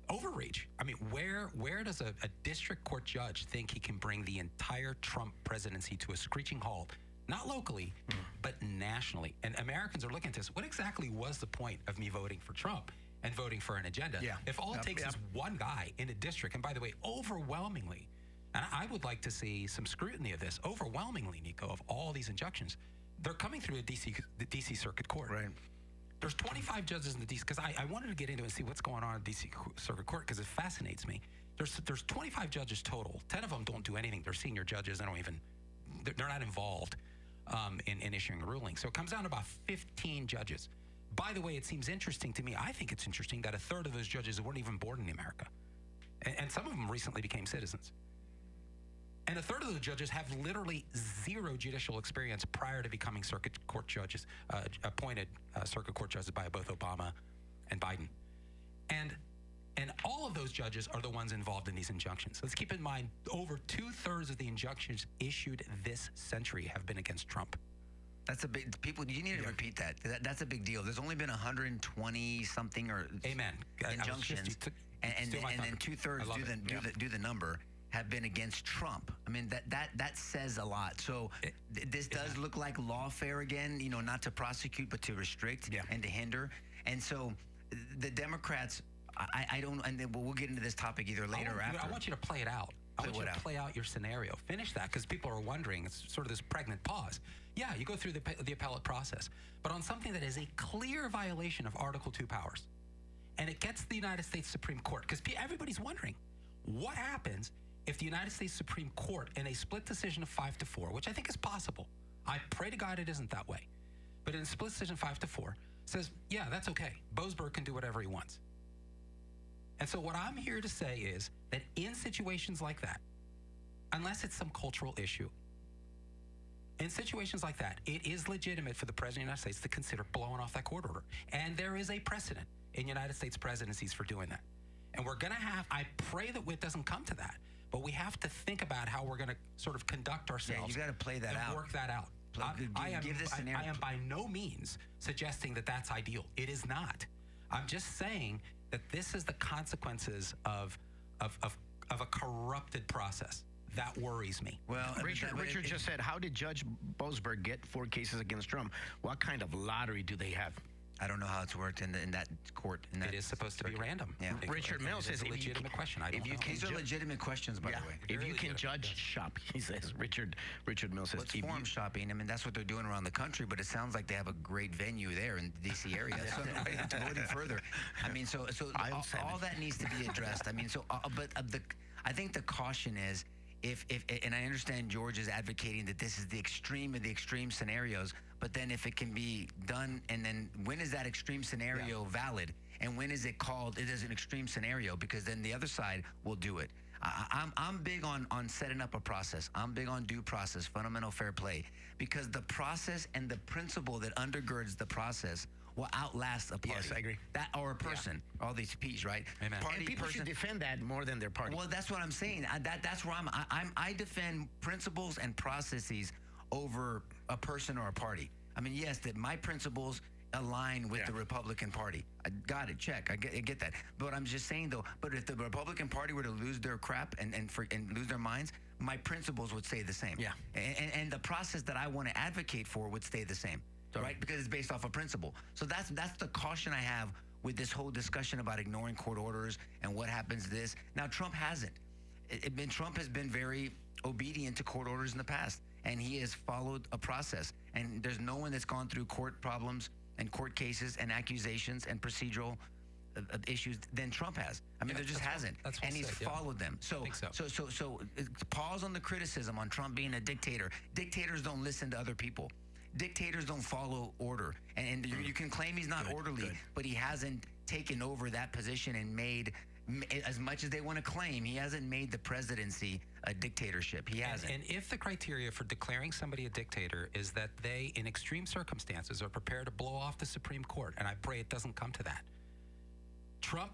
overreach. I mean, where does a district court judge think he can bring the entire Trump presidency to a screeching halt? Not locally, but nationally. And Americans are looking at this. What exactly was the point of me voting for Trump and voting for an agenda? Yeah. If all it takes is one guy in a district, and by the way, overwhelmingly, and I would like to see some scrutiny of this, overwhelmingly, Nico, of all these injunctions, they're coming through the D.C. Circuit Court. Right. There's 25 judges in the D.C. because I wanted to get into it and see what's going on in D.C. Circuit Court because it fascinates me. There's 25 judges total. 10 of them don't do anything. They're senior judges. They're not involved in issuing a ruling. So it comes down to about 15 judges. By the way, it seems interesting to me. I think it's interesting that a third of those judges weren't even born in America, and some of them recently became citizens. And a third of the judges have literally zero judicial experience prior to becoming circuit court judges, appointed circuit court judges by both Obama and Biden. And all of those judges are the ones involved in these injunctions. Let's keep in mind, over 2/3 of the injunctions issued this century have been against Trump. That's a big, people, you need to repeat that. That's a big deal. There's only been 120 something or Amen. injunctions. And then 2/3 do the number have been against Trump. I mean, that says a lot. So this does look like lawfare again, not to prosecute, but to restrict and to hinder. And so the Democrats, I don't, and then we'll get into this topic either later or after. I want you to play it out. I want you to play out your scenario. Finish that, because people are wondering. It's sort of this pregnant pause. Yeah, you go through the appellate process, but on something that is a clear violation of Article 2 powers, and it gets the United States Supreme Court, because everybody's wondering, what happens if the United States Supreme Court, in a split decision of 5-4, which I think is possible, I pray to God it isn't that way, but in a split decision 5-4, says, yeah, that's okay. Boasberg can do whatever he wants. And so what I'm here to say is that in situations like that, unless it's some cultural issue, in situations like that, it is legitimate for the President of the United States to consider blowing off that court order. And there is a precedent in United States presidencies for doing that. And we're going to have, I pray that it doesn't come to that, but we have to think about how we're going to sort of conduct ourselves. Yeah, you got to play that out. Work that out. I am by no means suggesting that that's ideal. It is not. I'm just saying that this is the consequences of a corrupted process. That worries me. Well, Richard just said, how did Judge Boasberg get 4 cases against Trump? What kind of lottery do they have? I don't know how it's worked in that court. It is supposed to be random. Yeah. Richard Mills says, it's a legitimate question. I don't know. These are legitimate questions, by the way. If you can judge, shop, he says. Richard Mills says. It's forum shopping. I mean, that's what they're doing around the country, but it sounds like they have a great venue there in the D.C. area. So to go any further. I mean, so all that needs to be addressed. I mean, I think the caution is, if and I understand George is advocating that this is the extreme of the extreme scenarios, but then if it can be done, and then when is that extreme scenario valid, and when is it called it is an extreme scenario, because then the other side will do it. I'm big on setting up a process. I'm big on due process, fundamental fair play, because the process and the principle that undergirds the process will outlast a party. Yes, I agree. That or a person, all these P's, right? Amen. And people should defend that more than their party. Well, that's what I'm saying. That's where I defend principles and processes over a person or a party. I mean, yes, that my principles align with the Republican Party. I got it, check. I get that. But I'm just saying, though, but if the Republican Party were to lose their crap and lose their minds, my principles would stay the same. Yeah. And the process that I want to advocate for would stay the same. Right, because it's based off a principle. So that's the caution I have with this whole discussion about ignoring court orders and what happens to this. Now, Trump hasn't. Trump has been very obedient to court orders in the past, and he has followed a process. And there's no one that's gone through court problems and court cases and accusations and procedural issues than Trump has. I mean, there just hasn't. And he's followed them. So pause on the criticism on Trump being a dictator. Dictators don't listen to other people. Dictators don't follow order, and you can claim he's not orderly, but he hasn't taken over that position and made as much as they want to claim, he hasn't made the presidency a dictatorship. He hasn't. And if the criteria for declaring somebody a dictator is that they, in extreme circumstances, are prepared to blow off the Supreme Court, and I pray it doesn't come to that. Trump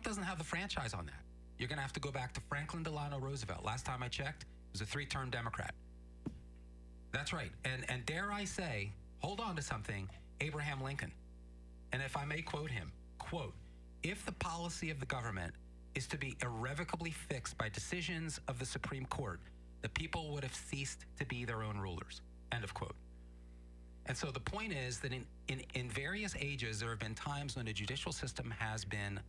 doesn't have the franchise on that. You're going to have to go back to Franklin Delano Roosevelt. Last time I checked, he was a 3-term Democrat. That's right. And dare I say, hold on to something, Abraham Lincoln. And if I may quote him, quote, if the policy of the government is to be irrevocably fixed by decisions of the Supreme Court, the people would have ceased to be their own rulers. End of quote. And so the point is that in various ages, there have been times when the judicial system has been,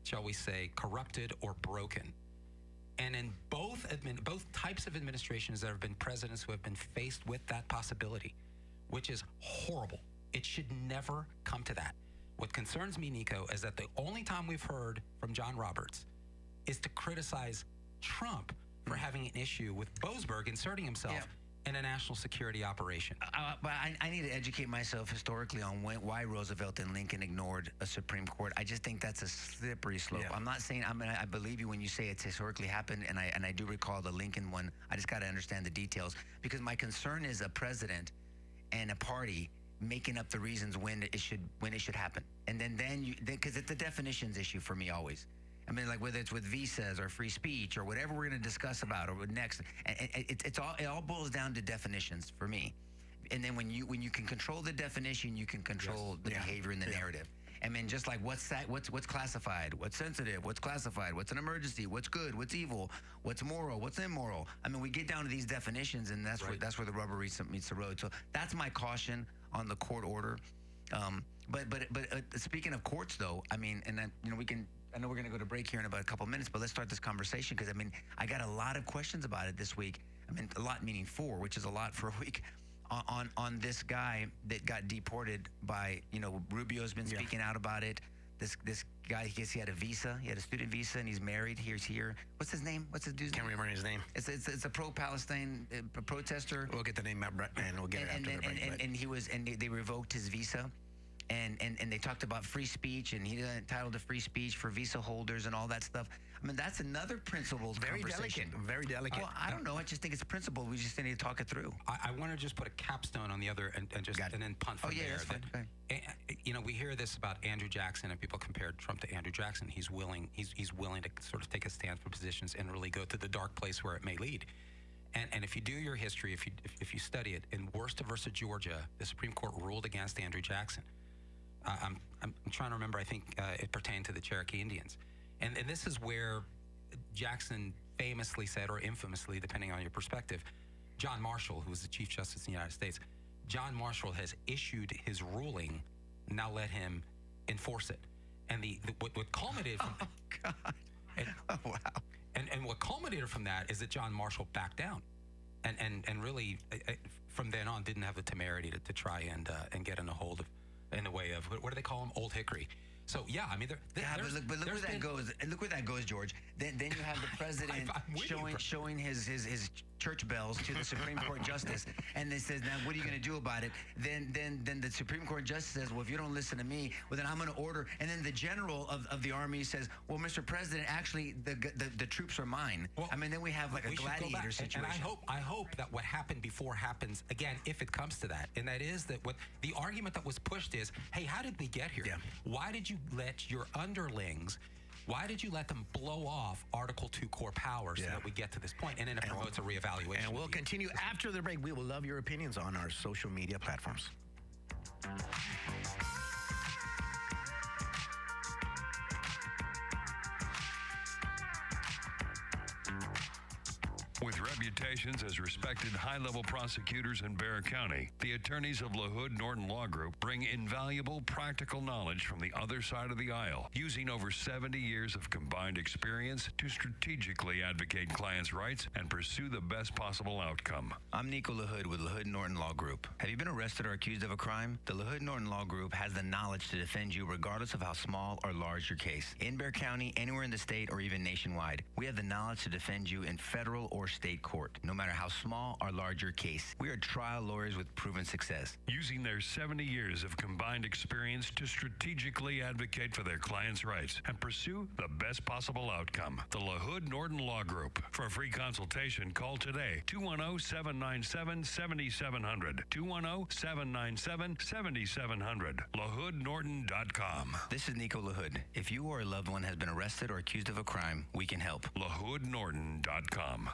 shall we say, corrupted or broken. And in both types of administrations, there have been presidents who have been faced with that possibility, which is horrible. It should never come to that. What concerns me, Nico, is that the only time we've heard from John Roberts is to criticize Trump for having an issue with Boasberg inserting himself in a national security operation. But I need to educate myself historically on why Roosevelt and Lincoln ignored a Supreme Court. I just think that's a slippery slope. Yeah. I'm not saying I believe you when you say it's historically happened, and I do recall the Lincoln one. I just got to understand the details, because my concern is a president and a party making up the reasons when it should happen, and then because it's a definitions issue for me always. I mean, like whether it's with visas or free speech or whatever we're going to discuss about or next, it all boils down to definitions for me. And then when you can control the definition, you can control the behavior and the narrative. I mean, just like what's classified, what's sensitive, what's classified, what's an emergency, what's good, what's evil, what's moral, what's immoral. I mean, we get down to these definitions, and that's where the rubber meets the road. So that's my caution on the court order. But speaking of courts, though, I mean, and then, I know we're going to go to break here in about a couple minutes, but let's start this conversation, because, I mean, I got a lot of questions about it this week. I mean, a lot meaning 4, which is a lot for a week, on this guy that got deported by, Rubio's been speaking out about it. This guy, I guess he had a visa. He had a student visa, and he's married. He's here. What's his name? What's the dude's name? Can't remember his name. It's a pro-Palestine protester. We'll get the name up, and we'll get it after the break. And they revoked his visa. And they talked about free speech, and he's entitled to free speech for visa holders and all that stuff. I mean, that's another principled conversation. Very delicate. Well, I don't know. I just think it's principled. We just need to talk it through. I want to just put a capstone on the other and then punt from there. That's fine. We hear this about Andrew Jackson, and people compared Trump to Andrew Jackson. He's willing to sort of take a stand for positions and really go to the dark place where it may lead. And if you do your history, if you study it, in Worcester versus Georgia, the Supreme Court ruled against Andrew Jackson. I'm trying to remember. I think it pertained to the Cherokee Indians, and this is where Jackson famously said, or infamously, depending on your perspective, John Marshall, who was the Chief Justice of the United States, John Marshall has issued his ruling. Now let him enforce it. And what culminated from wow. And what culminated from that is that John Marshall backed down, and really from then on didn't have the temerity to try and get in the way of what do they call him? Old Hickory. So yeah, I mean, but look where that goes. Look where that goes, George. Then you have the president showing his church bells to the Supreme Court justice, and they says, now what are you going to do about it? Then the Supreme Court justice says, well, if you don't listen to me, well then I'm going to order. And then the general of the army says, well, Mr. President, actually the troops are mine. Well, I mean, then we have like a gladiator situation. And I hope that what happened before happens again if it comes to that, and that is that what the argument that was pushed is, hey, how did we get here? Yeah. Why did you let your underlings? Why did you let them blow off Article 2 core powers so that we get to this point? And then it promotes a reevaluation. And we'll continue after the break. We will love your opinions on our social media platforms. With reputations as respected high-level prosecutors in Bexar County, the attorneys of LaHood Norton Law Group bring invaluable practical knowledge from the other side of the aisle, using over 70 years of combined experience to strategically advocate clients' rights and pursue the best possible outcome. I'm Nico LaHood with LaHood Norton Law Group. Have you been arrested or accused of a crime? The LaHood Norton Law Group has the knowledge to defend you regardless of how small or large your case. In Bexar County, anywhere in the state, or even nationwide, we have the knowledge to defend you in federal or state court. court, no matter how small or large your case. We are trial lawyers with proven success. Using their 70 years of combined experience to strategically advocate for their clients' rights and pursue the best possible outcome. The LaHood Norton Law Group. For a free consultation, call today, 210-797-7700. 210-797-7700. LaHoodNorton.com. This is Nico LaHood. If you or a loved one has been arrested or accused of a crime, we can help. LaHoodNorton.com.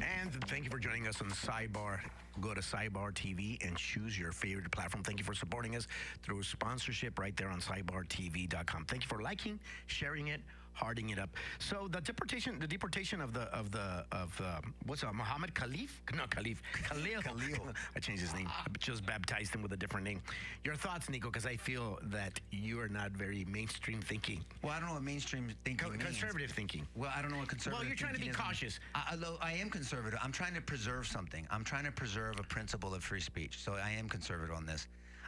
And thank you for joining us on Sidebar. Go to Sidebar TV and choose your favorite platform. Thank you for supporting us through sponsorship right there on SidebarTV.com. Thank you for liking, sharing it, hearting it up. So the deportation of what's Muhammad Khalif? No, Khalil. I changed his name. I just baptized him with a different name. Your thoughts, Nico? Because I feel that you are not very mainstream thinking. Well, I don't know what mainstream thinking means. Conservative thinking. Well, I don't know what conservative. Well, you're trying to be cautious. I am conservative. I'm trying to preserve something. I'm trying to preserve a principle of free speech. So I am conservative on this.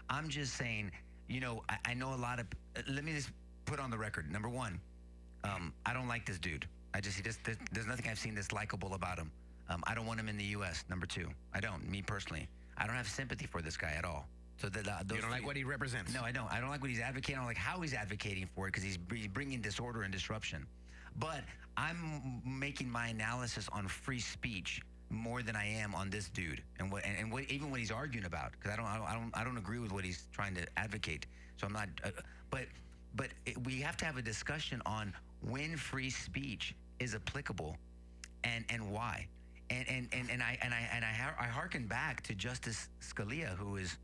I'm just saying, I know a lot of. Let me just put on the record. Number one. I don't like this dude. There's nothing I've seen that's likable about him. I don't want him in the U.S. Number two, I don't. Me personally, I don't have sympathy for this guy at all. So you don't like what he represents? No, I don't. I don't like what he's advocating. I don't like how he's advocating for it because he's bringing disorder and disruption. But I'm making my analysis on free speech more than I am on this dude and what even what he's arguing about because I don't agree with what he's trying to advocate. So I'm not. But we have to have a discussion on when free speech is applicable, and why, and I hearken back to Justice Scalia, who is,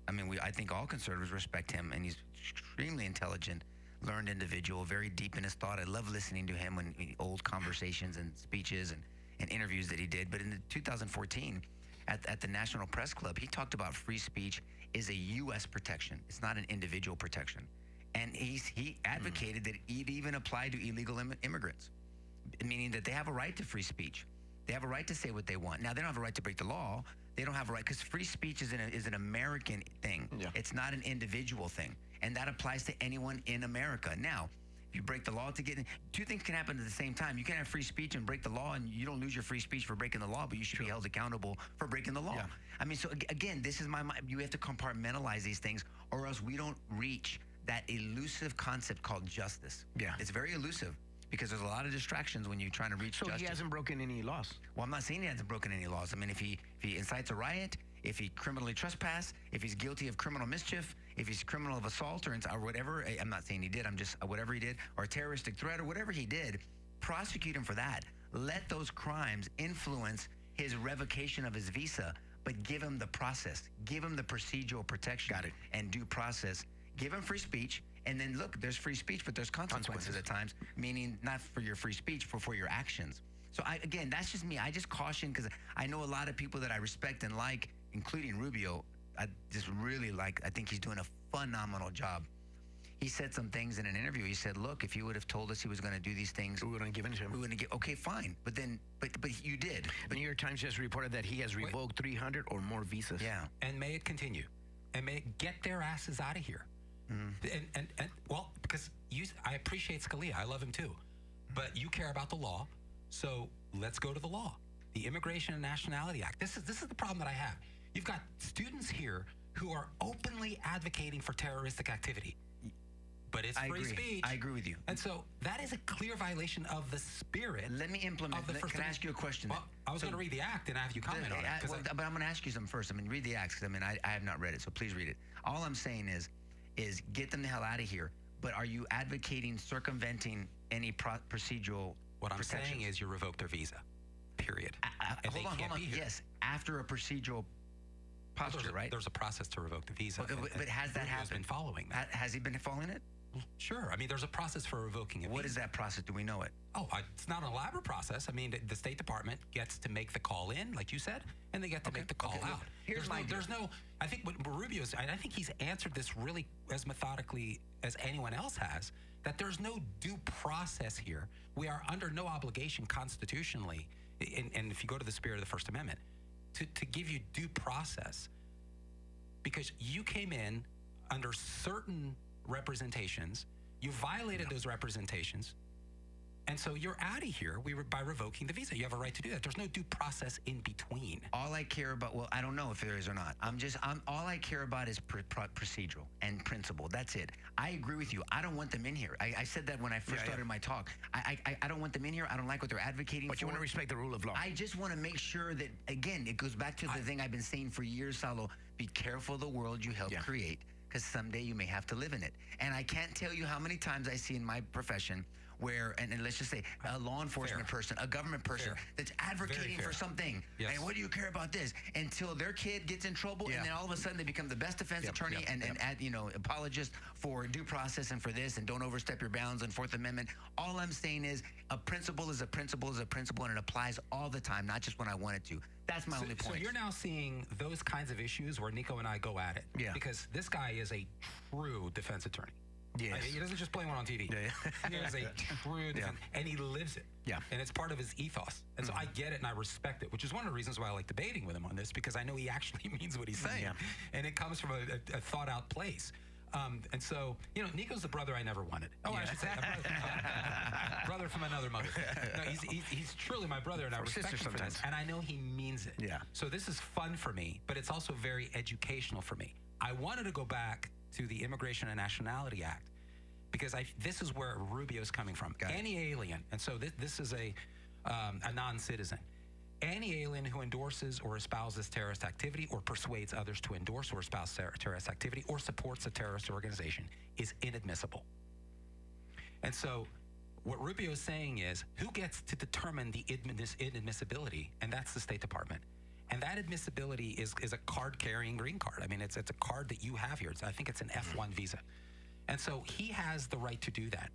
I think all conservatives respect him, and he's extremely intelligent, learned individual, very deep in his thought. I love listening to him when old conversations and speeches and interviews that he did. But in 2014, at the National Press Club, he talked about free speech is a U.S. protection. It's not an individual protection. And he advocated that it even apply to illegal immigrants, meaning that they have a right to free speech. They have a right to say what they want. Now, they don't have a right to break the law. They don't have a right, because free speech is an American thing. Yeah. It's not an individual thing. And that applies to anyone in America. Now, if you break the law to get in, two things can happen at the same time. You can have free speech and break the law, and you don't lose your free speech for breaking the law, but you should be held accountable for breaking the law. Yeah. So again, this is you have to compartmentalize these things, or else we don't reach that elusive concept called justice. Yeah. It's very elusive because there's a lot of distractions when you're trying to reach justice. So he hasn't broken any laws? Well, I'm not saying he hasn't broken any laws. If he incites a riot, if he criminally trespass, if he's guilty of criminal mischief, if he's criminal of assault or whatever, I'm not saying he did, I'm just, whatever he did, or a terroristic threat or whatever he did, prosecute him for that. Let those crimes influence his revocation of his visa, but give him the process, give him the procedural protection. Got it. And due process. Give him free speech, and then look, there's free speech, but there's consequences at times, meaning not for your free speech, but for your actions. So again, that's just me. I just caution because I know a lot of people that I respect and like, including Rubio. I just really like. I think he's doing a phenomenal job. He said some things in an interview. He said, "Look, if you would have told us he was going to do these things, we wouldn't give in to him. We wouldn't get. Okay, fine. But you did. The New York Times just reported that he has revoked 300 or more visas. Yeah, and may it continue, and may it get their asses out of here." And well, because I appreciate Scalia. I love him too. But you care about the law, so let's go to the law. The Immigration and Nationality Act. This is the problem that I have. You've got students here who are openly advocating for terroristic activity. But it's free speech. I agree with you. And so that is a clear violation of the spirit. Let me implement. Can I ask you a question? Well, I was going to read the act and have you comment on it. But I'm going to ask you something first. Read the act, because I have not read it, so please read it. All I'm saying is get them the hell out of here. But are you advocating circumventing any procedural What I'm saying is you revoke their visa, period. Hold on. Yes, after a procedural posture, right? There's a process to revoke the visa. But has that happened? Been following that. Has he been following it? Sure. There's a process for revoking it. What is that process? Do we know it? Oh, it's not an elaborate process. The State Department gets to make the call in, like you said, and they get to make the call out. I think what Rubio's, and I think he's answered this really as methodically as anyone else has, that there's no due process here. We are under no obligation constitutionally, and if you go to the spirit of the First Amendment, to give you due process, because you came in under certain representations. You violated those representations. And so you're out of here by revoking the visa. You have a right to do that. There's no due process in between. All I care about, well, I don't know if there is or not. All I care about is procedural and principle. That's it. I agree with you. I don't want them in here. I said that when I first started my talk. I don't want them in here. I don't like what they're advocating for. But you want to respect the rule of law. I just want to make sure that, again, it goes back to the thing I've been saying for years, Saulo. Be careful of the world you help create, because someday you may have to live in it. And I can't tell you how many times I see in my profession where, and let's just say a law enforcement person, a government person that's advocating for something. And what do you care about this? Until their kid gets in trouble, and then all of a sudden they become the best defense attorney and apologist for due process and for this, and don't overstep your bounds and Fourth Amendment. All I'm saying is a principle is a principle is a principle, and it applies all the time, not just when I want it to. That's my only point. So you're now seeing those kinds of issues where Nico and I go at it. Yeah. Because this guy is a true defense attorney. Yes. He doesn't just play one on TV. He is a true defense, and he lives it. Yeah. And it's part of his ethos. And so I get it and I respect it, which is one of the reasons why I like debating with him on this, because I know he actually means what he's saying. And it comes from a thought out place. And so, Nico's the brother I never wanted. I should say, a brother from another mother. No, he's truly my brother, and I respect him for this. And I know he means it. Yeah. So this is fun for me, but it's also very educational for me. I wanted to go back to the Immigration and Nationality Act, because this is where Rubio's coming from. Any alien, and so this is a non-citizen. Any alien who endorses or espouses terrorist activity or persuades others to endorse or espouse terrorist activity or supports a terrorist organization is inadmissible. And so what Rubio is saying is, who gets to determine the inadmissibility? And that's the State Department. And that admissibility is a card-carrying green card. I mean, it's a card that you have here. I think it's an F1 visa. And so he has the right to do that.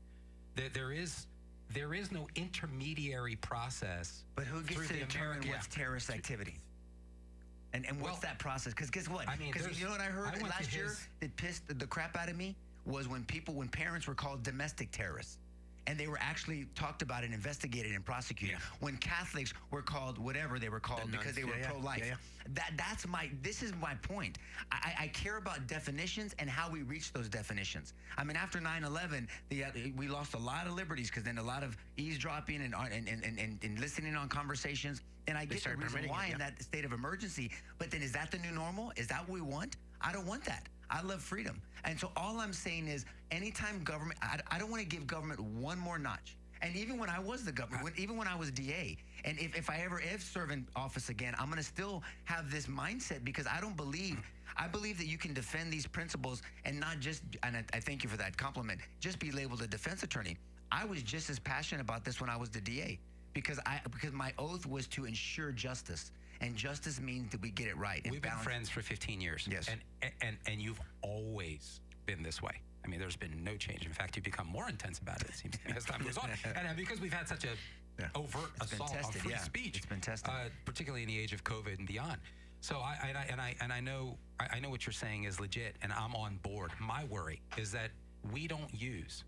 There is no intermediary process. But who gets to determine what's terrorist activity? And what's that process? Because guess what? Because you know what I heard last year that pissed the crap out of me was when parents were called domestic terrorists. And they were actually talked about and investigated and prosecuted. When Catholics were called whatever they were called because they were pro-life. This is my point. I care about definitions and how we reach those definitions. I mean, after 9/11, we lost a lot of liberties because then a lot of eavesdropping and listening on conversations. And I get the reason why in that state of emergency. But then is that the new normal? Is that what we want? I don't want that. I love freedom. And so all I'm saying is anytime government, I don't want to give government one more notch. And even when I was the government, even when I was DA, and if I ever serve in office again, I'm going to still have this mindset because I believe that you can defend these principles and not just, and I thank you for that compliment, just be labeled a defense attorney. I was just as passionate about this when I was the DA because my oath was to ensure justice. And justice means that we get it right. We've been friends for 15 years. Yes. And you've always been this way. I mean, there's been no change. In fact, you've become more intense about it seems to me as time goes on. And because we've had such a overt assault on free speech. It's been tested. Particularly in the age of COVID and beyond. So I know what you're saying is legit, and I'm on board. My worry is that we don't use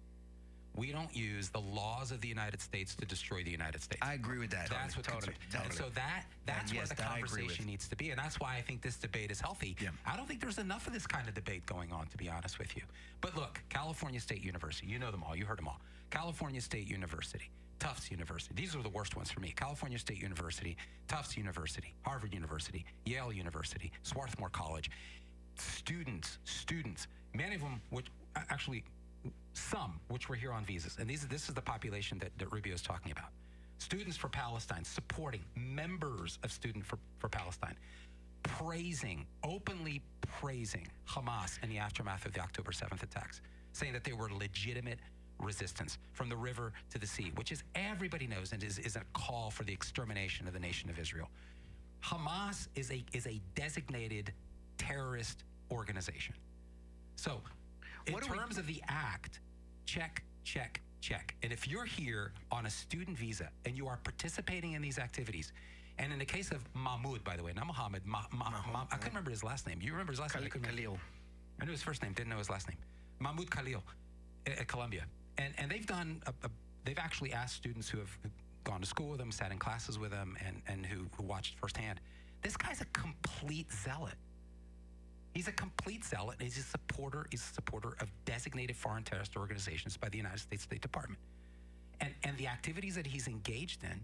the laws of the United States to destroy the United States. I agree with that. That's what totally. And so that's where the conversation needs to be. And that's why I think this debate is healthy. Yeah. I don't think there's enough of this kind of debate going on, to be honest with you. But look, California State University, you know them all. You heard them all. California State University, Tufts University. These are the worst ones for me. California State University, Tufts University, Harvard University, Yale University, Swarthmore College. Students, many of them, some which were here on visas. And this is the population that Rubio is talking about. Students for Palestine, supporting members of Student for Palestine, openly praising Hamas in the aftermath of the October 7th attacks, saying that they were legitimate resistance from the river to the sea, which is everybody knows and is a call for the extermination of the nation of Israel. Hamas is a designated terrorist organization. So in terms of the act, check. And if you're here on a student visa and you are participating in these activities, and in the case of Mahmoud, by the way, not Mohammed, I couldn't remember his last name. You remember his last name? Khalil. I knew his first name, didn't know his last name. Mahmoud Khalil at Columbia. And they've done, they've actually asked students who have gone to school with him, sat in classes with him, and who watched firsthand. This guy's a complete zealot. He's a complete zealot. He's a supporter of designated foreign terrorist organizations by the United States State Department. And the activities that he's engaged in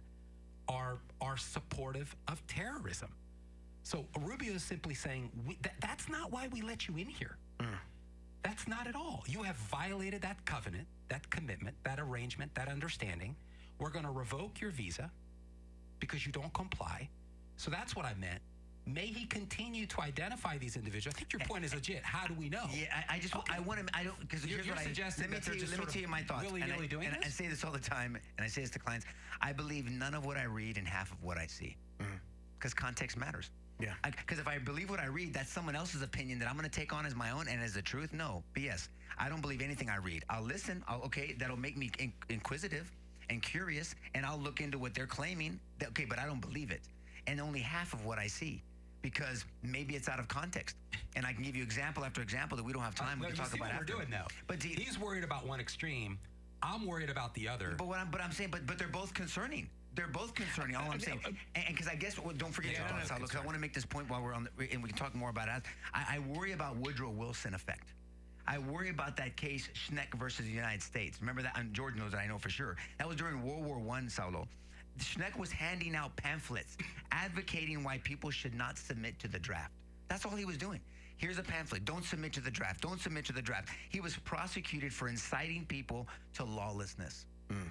are supportive of terrorism. So Rubio is simply saying, that's not why we let you in here. That's not at all. You have violated that covenant, that commitment, that arrangement, that understanding. We're going to revoke your visa because you don't comply. So that's what I meant. May he continue to identify these individuals. I think your point is legit. How do we know? Yeah, I want to, I don't, because here's what suggesting let me tell you my thoughts. Willy-nilly doing this? I say this all the time, and I say this to clients. I believe none of what I read and half of what I see. Because context matters. Yeah. Because if I believe what I read, that's someone else's opinion that I'm going to take on as my own and as the truth. No, BS. I don't believe anything I read. I'll listen. That'll make me inquisitive and curious, and I'll look into what they're claiming. But I don't believe it. And only half of what I see. Because maybe it's out of context, and I can give you example after example that we don't have time. We can talk about after. We're doing now. But he's worried about one extreme. I'm worried about the other. But I'm saying, but they're both concerning. They're both concerning. All I'm saying, and because I guess don't forget your thoughts, because I want to make this point while we're on, and we can talk more about it. I worry about Woodrow Wilson effect. I worry about that case Schneck versus the United States. Remember that? And George knows that. I know for sure. That was during World War I, Saulo. Schneck was handing out pamphlets advocating why people should not submit to the draft. That's all he was doing. Here's a pamphlet. Don't submit to the draft. Don't submit to the draft. He was prosecuted for inciting people to lawlessness.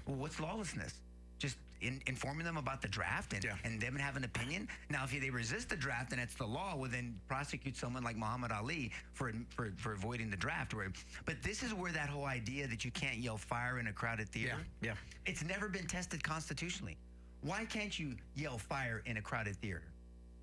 Well, what's lawlessness? Just informing them about the draft and them have an opinion. Now, if they resist the draft and it's the law, well, then prosecute someone like Muhammad Ali for avoiding the draft. But this is where that whole idea that you can't yell fire in a crowded theater. Yeah. It's never been tested constitutionally. Why can't you yell fire in a crowded theater?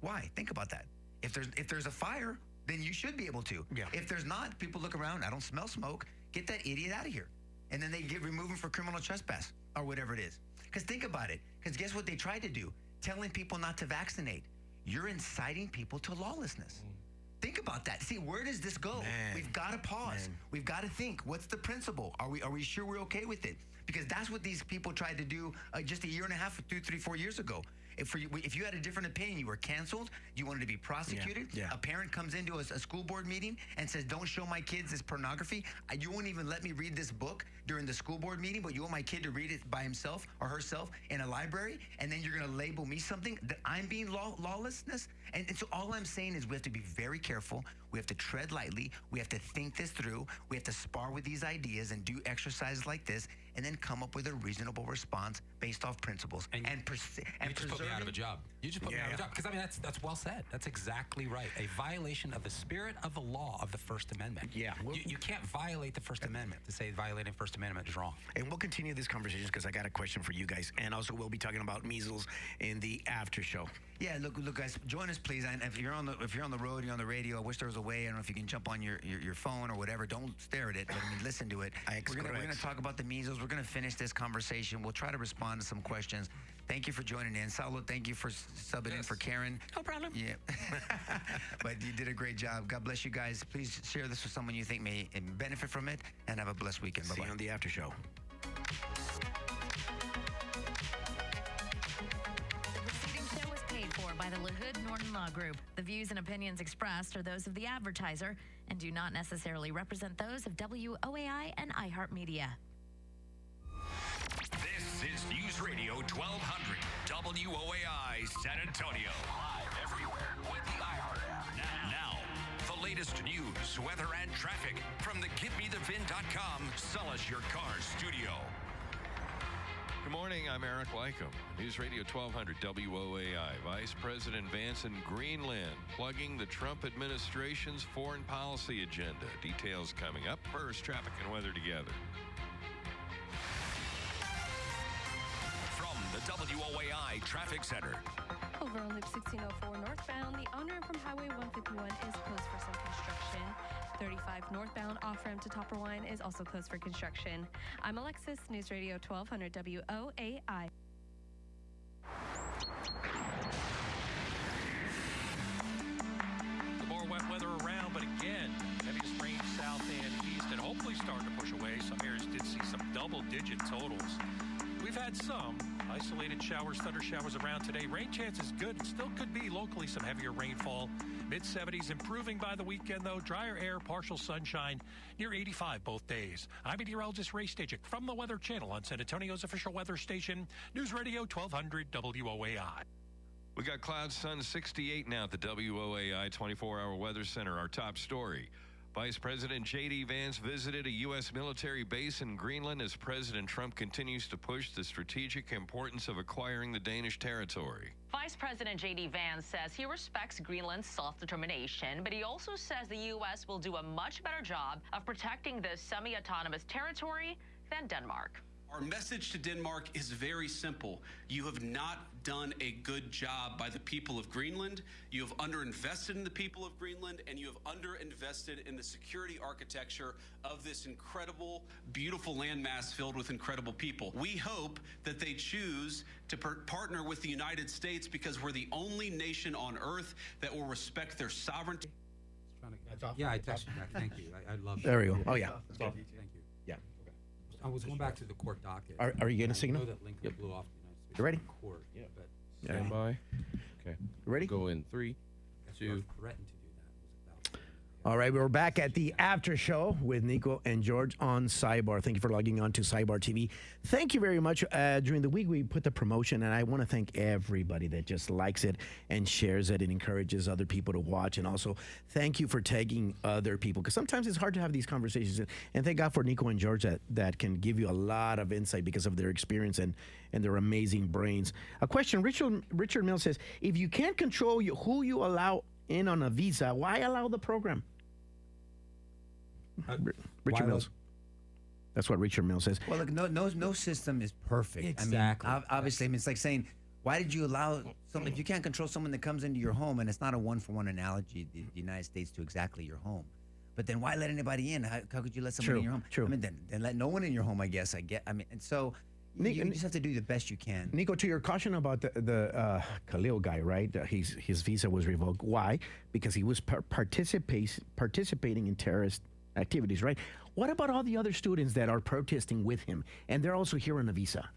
Why? Think about that. If there's a fire, then you should be able to. Yeah. If there's not, people look around. I don't smell smoke. Get that idiot out of here. And then they remove him for criminal trespass or whatever it is. Because think about it. Because guess what they tried to do? Telling people not to vaccinate. You're inciting people to lawlessness. Think about that. See, where does this go? Man. We've got to pause. We've got to think. What's the principle? Are we sure we're okay with it? Because that's what these people tried to do just a year and a half, 2, 3, 4 years ago. If you had a different opinion, you were canceled, you wanted to be prosecuted. Yeah. A parent comes into a school board meeting and says, don't show my kids this pornography. You won't even let me read this book during the school board meeting, but you want my kid to read it by himself or herself in a library, and then you're going to label me something that I'm being lawlessness? And so all I'm saying is we have to be very careful. We have to tread lightly. We have to think this through. We have to spar with these ideas and do exercises like this, and then come up with a reasonable response based off principles. And you just put me out of a job. You just put me out of a job. Because, I mean, that's well said. That's exactly right. A violation of the spirit of the law of the First Amendment. Yeah. You can't violate the First Amendment to say violating First Amendment is wrong. And we'll continue this conversation because I got a question for you guys. And also we'll be talking about measles in the after show. Yeah, look, guys, join us, please. And if you're on the road, you're on the radio, I wish there was a way. I don't know if you can jump on your phone or whatever. Don't stare at it, but I mean, listen to it. We're gonna talk about the measles. We're gonna finish this conversation. We'll try to respond to some questions. Thank you for joining in. Saulo, thank you for subbing in for Karen. No problem. Yeah. But you did a great job. God bless you guys. Please share this with someone you think may benefit from it, and have a blessed weekend. Bye-bye. See you on the after show. By the LaHood Norton Law Group. The views and opinions expressed are those of the advertiser and do not necessarily represent those of WOAI and iHeartMedia. This is News Radio 1200 WOAI San Antonio. Live everywhere with the iHeart app. Now, the latest news, weather, and traffic from the GiveMeTheVin.com Sell Us Your Car studio. Good morning, I'm Eric Lycom. News Radio 1200 WOAI. Vice President Vance in Greenland plugging the Trump administration's foreign policy agenda. Details coming up. First, traffic and weather together. From the WOAI Traffic Center. Over on Loop 1604 northbound, the on-ramp from Highway 151 is closed for some construction. 35 northbound off-ramp to Topper Wine is also closed for construction. I'm Alexis, News Radio 1200 WOAI. The more wet weather around, but again, heaviest rain south and east, and hopefully starting to push away. Some areas did see some double-digit totals. We've had some isolated showers. showers, thunder showers around today. Rain chances good. Still could be locally some heavier rainfall. Mid-70s improving by the weekend, though. Drier air, partial sunshine, near 85 both days. I'm meteorologist Ray Stajic from the Weather Channel on San Antonio's official weather station, News Radio 1200 WOAI. We got clouds, sun 68 now at the WOAI 24-hour weather center. Our top story. Vice President J.D. Vance visited a U.S. military base in Greenland as President Trump continues to push the strategic importance of acquiring the Danish territory. Vice President J.D. Vance says he respects Greenland's self-determination, but he also says the U.S. will do a much better job of protecting this semi-autonomous territory than Denmark. Our message to Denmark is very simple. You have not done a good job by the people of Greenland. You have underinvested in the people of Greenland, and you have underinvested in the security architecture of this incredible, beautiful landmass filled with incredible people. We hope that they choose to partner with the United States because we're the only nation on earth that will respect their sovereignty. Yeah, I texted you back. Thank you. I love that. There we go. Oh, yeah. Thank you. Yeah. I was going back to the court docket. Are you getting a signal? I know that Lincoln blew off the United States You ready? Court, Yeah. but Stand by. Okay. Ready? Go in 3, 2. threatened to do that. Was about All right, we're back at the after show with Nico and George on Sidebar. Thank you for logging on to Sidebar TV. Thank you very much. During the week, we put the promotion, and I want to thank everybody that just likes it and shares it and encourages other people to watch. And also, thank you for tagging other people, because sometimes it's hard to have these conversations. And thank God for Nico and George that can give you a lot of insight because of their experience and their amazing brains. A question, Richard Mills says, if you can't control who you allow in on a visa, why allow the program? Richard Mills. That's what Richard Mills says. Well, look, no system is perfect. Exactly. I mean, obviously, it's like saying, why did you allow if you can't control someone that comes into your home, and it's not a one-for-one analogy, the United States to exactly your home, but then why let anybody in? How could you let somebody in your home? True. I mean, then let no one in your home, I guess. And so you just have to do the best you can. Nico, to your caution about the Khalil guy, right? His visa was revoked. Why? Because he was participating in terrorist activities, right? What about all the other students that are protesting with him, and they're also here on a visa?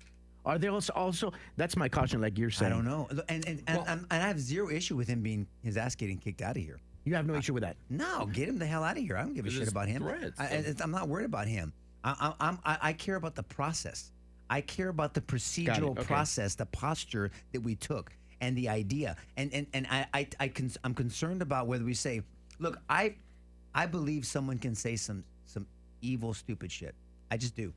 Are they also? That's my caution, like you're saying. I don't know, and I have zero issue with him being his ass getting kicked out of here. You have no issue with that? No, get him the hell out of here. I don't give a shit about him. I'm not worried about him. I care about the process. I care about the procedural process, the posture that we took, and the idea. And I'm concerned about whether we say, look, I believe someone can say some evil, stupid shit. I just do.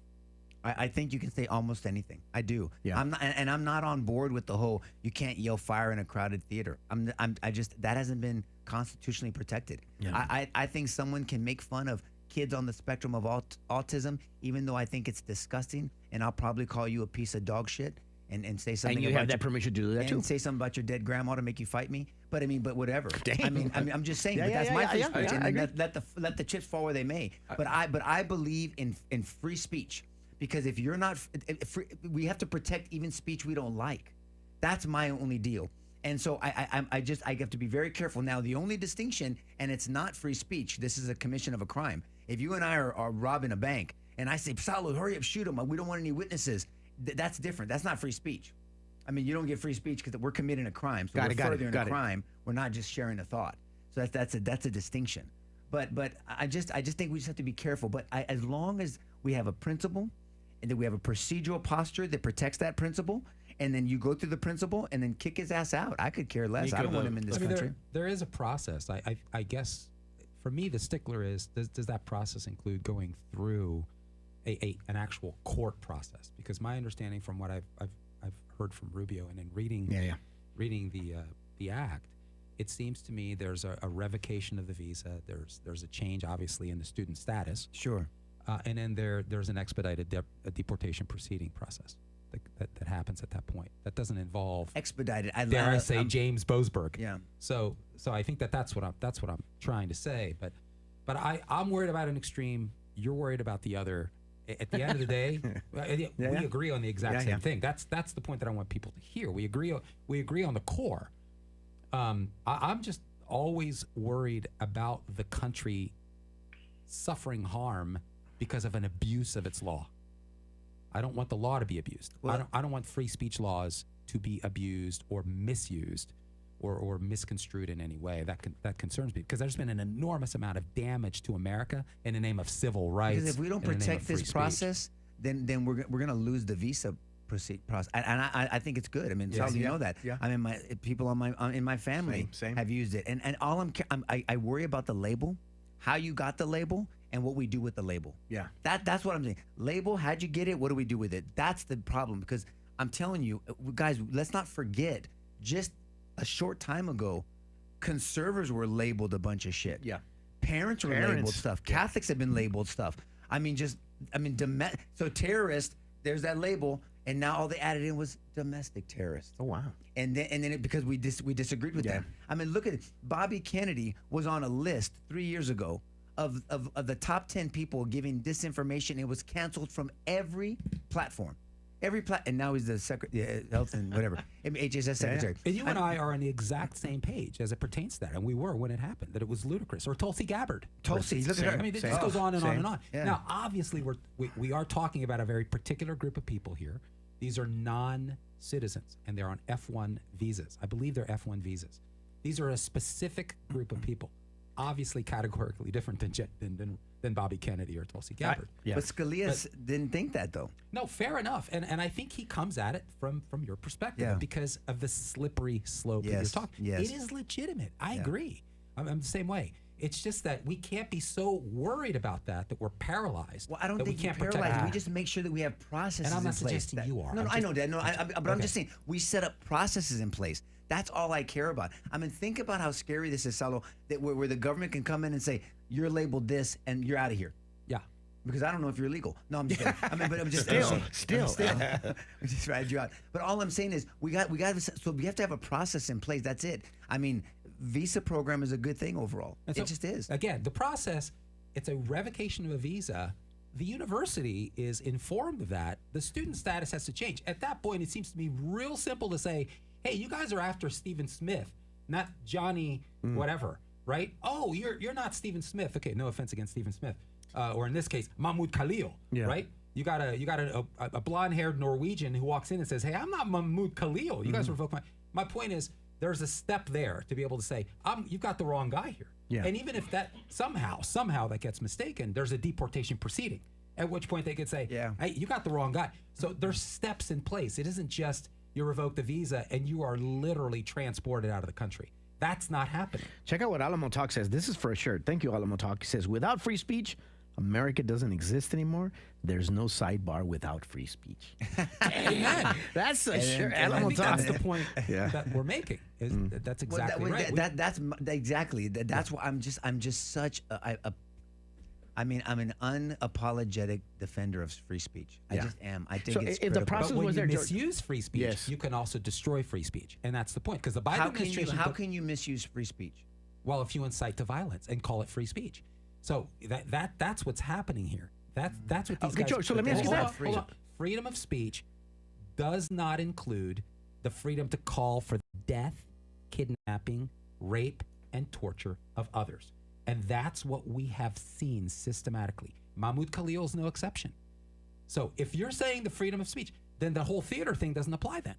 I think you can say almost anything. I do. Yeah. I'm not on board with the whole you can't yell fire in a crowded theater. That hasn't been constitutionally protected. Yeah. I think someone can make fun of kids on the spectrum of autism, even though I think it's disgusting, and I'll probably call you a piece of dog shit and say something. And you about have that permission to do that too. And say something about your dead grandma to make you fight me. But whatever. Damn. I'm just saying. Yeah, but that's my free speech, I agree. let the chips fall where they may. But I believe in free speech, because if you're not, we have to protect even speech we don't like. That's my only deal. And so I have to be very careful. Now, the only distinction, and it's not free speech, this is a commission of a crime. If you and I are robbing a bank, and I say, Saulo, hurry up, shoot him, we don't want any witnesses, that's different. That's not free speech. I mean, you don't get free speech because we're committing a crime. So we're furthering a crime. We're not just sharing a thought. So that's a distinction. But I just think we just have to be careful. But as long as we have a principle, and that we have a procedural posture that protects that principle, and then you go through the principle and then kick his ass out, I could care less. Nico, I don't want him in this country. There is a process. I guess for me, the stickler is, does that process include going through an actual court process? Because my understanding from what I've heard from Rubio and in reading the act, it seems to me there's a revocation of the visa. There's a change, obviously, in the student status. Sure. And then there's an expedited deportation proceeding process that happens at that point. That doesn't involve expedited. Dare I say James Boasberg? Yeah. So I think that's what I'm trying to say. But I'm worried about an extreme. You're worried about the other. At the end of the day, we agree on the exact same thing. That's the point that I want people to hear. We agree on the core. I'm just always worried about the country suffering harm because of an abuse of its law. I don't want the law to be abused. Well, I don't want free speech laws to be abused or misused or misconstrued in any way. That concerns me, because there's been an enormous amount of damage to America in the name of civil rights. Because if we don't in the name protect of free this speech. process, then we're going to lose the visa process. And I think it's good. I mean, Yes. you Yeah. know that. Yeah. I mean, my people in my family Same. have used it, and all I worry about the label, how you got the label, and what we do with the label. Yeah. That's what I'm saying. Label, how'd you get it? What do we do with it? That's the problem, because I'm telling you, guys, let's not forget, just a short time ago, conservatives were labeled a bunch of shit. Yeah. Parents were labeled stuff. Catholics have been labeled stuff. So terrorist, there's that label, and now all they added in was domestic terrorist. Oh, wow. And then because we disagreed with them. I mean, look at it. Bobby Kennedy was on a list 3 years ago of the top 10 people giving disinformation. It was canceled from every platform. And now he's the health and whatever, HSS secretary. And you and I are on the exact same page as it pertains to that, and we were when it happened. That it was ludicrous. Or Tulsi Gabbard. Tulsi, look at her. I mean, it just goes on and on and on. Yeah. Now, obviously, we are talking about a very particular group of people here. These are non-citizens, and they're on F1 visas. I believe they're F1 visas. These are a specific group of people, obviously categorically different than Bobby Kennedy or Tulsi Gabbard. But Scalia didn't think that, though. No, fair enough. And I think he comes at it from your perspective, Yeah. because of the slippery slope that you're Yes, talking. yes. It is legitimate. I agree. I'm the same way. It's just that we can't be so worried about that we're paralyzed. Well, I don't that think we you're can't protect paralyzed. that. We just make sure that we have processes And I'm not in place. suggesting you are. No, I'm I just- know that. No, but I'm okay. just saying we set up processes in place. That's all I care about. I mean, think about how scary this is, Salo, that where the government can come in and say, you're labeled this and you're out of here. Yeah. Because I don't know if you're legal. No, I'm just kidding. I mean, but I'm just Still. I just ride you out. But all I'm saying is we have to have a process in place. That's it. I mean, visa program is a good thing overall. And It so, just is. Again, the process, it's a revocation of a visa. The university is informed of that. The student status has to change. At that point, it seems to me real simple to say, hey, you guys are after Stephen Smith, not Johnny whatever, right? Oh, you're not Stephen Smith. Okay, no offense against Stephen Smith. Or in this case, Mahmoud Khalil, right? You got a blonde-haired Norwegian who walks in and says, hey, I'm not Mahmoud Khalil. You guys revoke my point is, there's a step there to be able to say, you've got the wrong guy here. Yeah. And even if that somehow that gets mistaken, there's a deportation proceeding, at which point they could say, hey, you got the wrong guy. So there's steps in place. It isn't just you revoke the visa and you are literally transported out of the country. That's not happening. Check out what Alamo Talk says. This is for a shirt. Thank you, Alamo Talk. He says, without free speech, America doesn't exist anymore. There's no sidebar without free speech. Amen. That's a And then- shirt. and I Alamo think Talk. that's the point Yeah. that we're making. That's Well, exactly right. That's exactly. That's why I'm just such I'm an unapologetic defender of free speech. I Yeah. just am. I think So it's if the critical. process But when was you there, George- misuse free speech, Yes. you can also destroy free speech, and that's the point. Because the Biden how can administration, you misuse free speech? well, if you incite to violence and call it free speech, so that's what's happening here. That's what these Okay, guys. George, so let me ask you Hold that. on, hold on. Freedom of speech does not include the freedom to call for the death, kidnapping, rape, and torture of others, and that's what we have seen systematically. Mahmoud Khalil is no exception. So if you're saying the freedom of speech, then the whole theater thing doesn't apply then.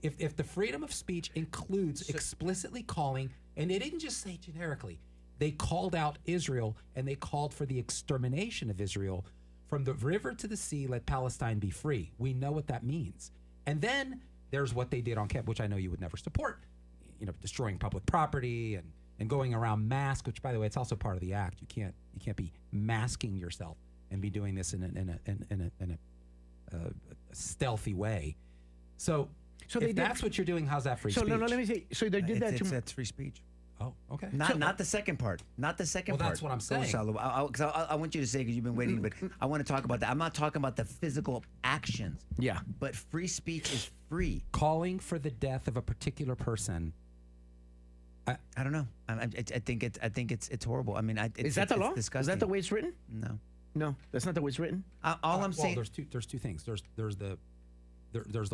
If the freedom of speech includes explicitly calling, and they didn't just say generically, they called out Israel and they called for the extermination of Israel from the river to the sea, let Palestine be free. We know what that means. And then there's what they did on camp, which I know you would never support, destroying public property and going around mask, which, by the way, it's also part of the act. You can't be masking yourself and be doing this in a stealthy way. So if that's what you're doing, how's that free speech? No, let me say. So they did that to That's free speech. Oh, okay. Not the second part. Not the second Well, part. that's what I'm Go, saying. Salo. I want you to say, because you've been waiting, but I want to talk about that. I'm not talking about the physical actions. Yeah. But free speech is free. Calling for the death of a particular person. I don't know. I think it's horrible. I mean, Is that the law? Disgusting. Is that the way it's written? No, that's not the way it's written. All I'm saying. There's two things. There's the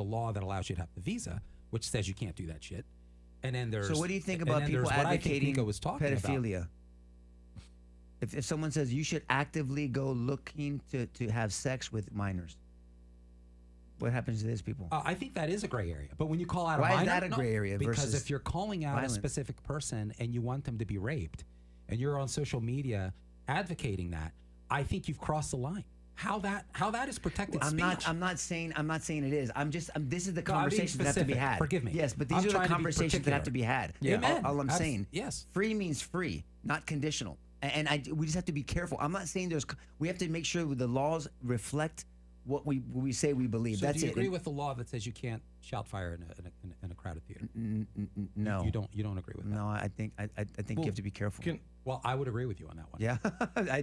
law that allows you to have the visa, which says you can't do that shit. And then there's. So what do you think and about then people there's what I think advocating Nico was talking pedophilia? about. If someone says you should actively go looking to have sex with minors, What happens to these people? I think that is a gray area. But when you call out Why a minor, is that a gray area because versus if you're calling out violent? a specific person and you want them to be raped, and you're on social media advocating that, I think you've crossed the line. How that is protected speech? I'm not saying it is. This is the No, I'm being conversations that have to be specific. had. Forgive me. Yes, but these I'm are the trying to be conversations that have to be had. particular. Amen. All I'm saying. Yes. Free means free, not conditional. And we just have to be careful. I'm not saying we have to make sure the laws reflect what we say we believe. So That's do you it. agree with the law that says you can't shout fire in a crowded theater? No. You don't agree with that? No, I think you have to be careful. Well, I would agree with you on that one. Yeah, I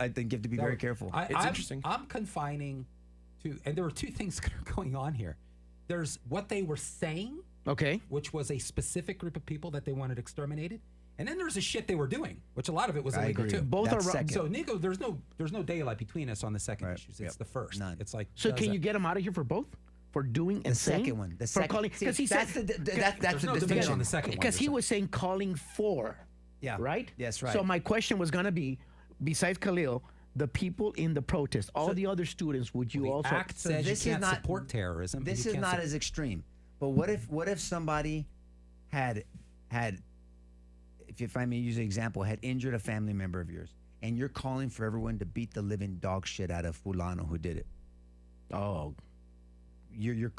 think you have to be very careful. It's interesting. I'm confining to, and there were two things that are going on here. There's what they were saying, okay, which was a specific group of people that they wanted exterminated, and then there's the shit they were doing, which a lot of it was illegal too. Both That's are wrong. second. So Nico, there's no daylight between us on the second issues. It's the first. None. It's like So can you get him out of here for both? For doing and The saying? second one. The For second. calling, See, because he said that's There's the no debate distinction on the second one. because he was saying calling for. Yeah. Right? Yes, right. So my question was going to be, besides Khalil, the people in the protest, all the other students, would you the also... act says you can't support terrorism. This is not as extreme. But what if somebody had, if I may use an example, had injured a family member of yours, and you're calling for everyone to beat the living dog shit out of Fulano who did it? Oh. You're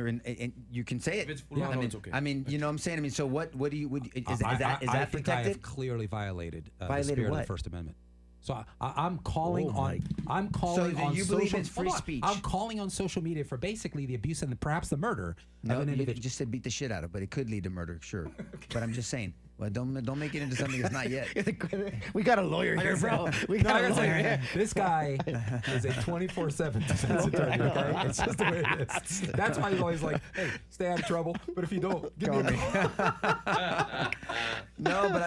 in, and you can say it. If it's Fulano, it's okay. I mean, you know what I'm saying? I mean, so what do you, is that I think I protected? have clearly violated the Violated spirit of what? the First Amendment. So I'm calling Oh on. I'm calling So on you believe social. in free hold on. speech? I'm calling on social media for basically the abuse and perhaps the murder No, of an you individual. just said beat the shit out of, but it could lead to murder, sure. But I'm just saying, well, don't make it into something that's not yet. We got a lawyer here, bro. We got a lawyer here. This guy is a 24/7 defense attorney. Okay, it's just the way it is. That's why he's always like, "Hey, stay out of trouble." But if you don't, give me a call. No, but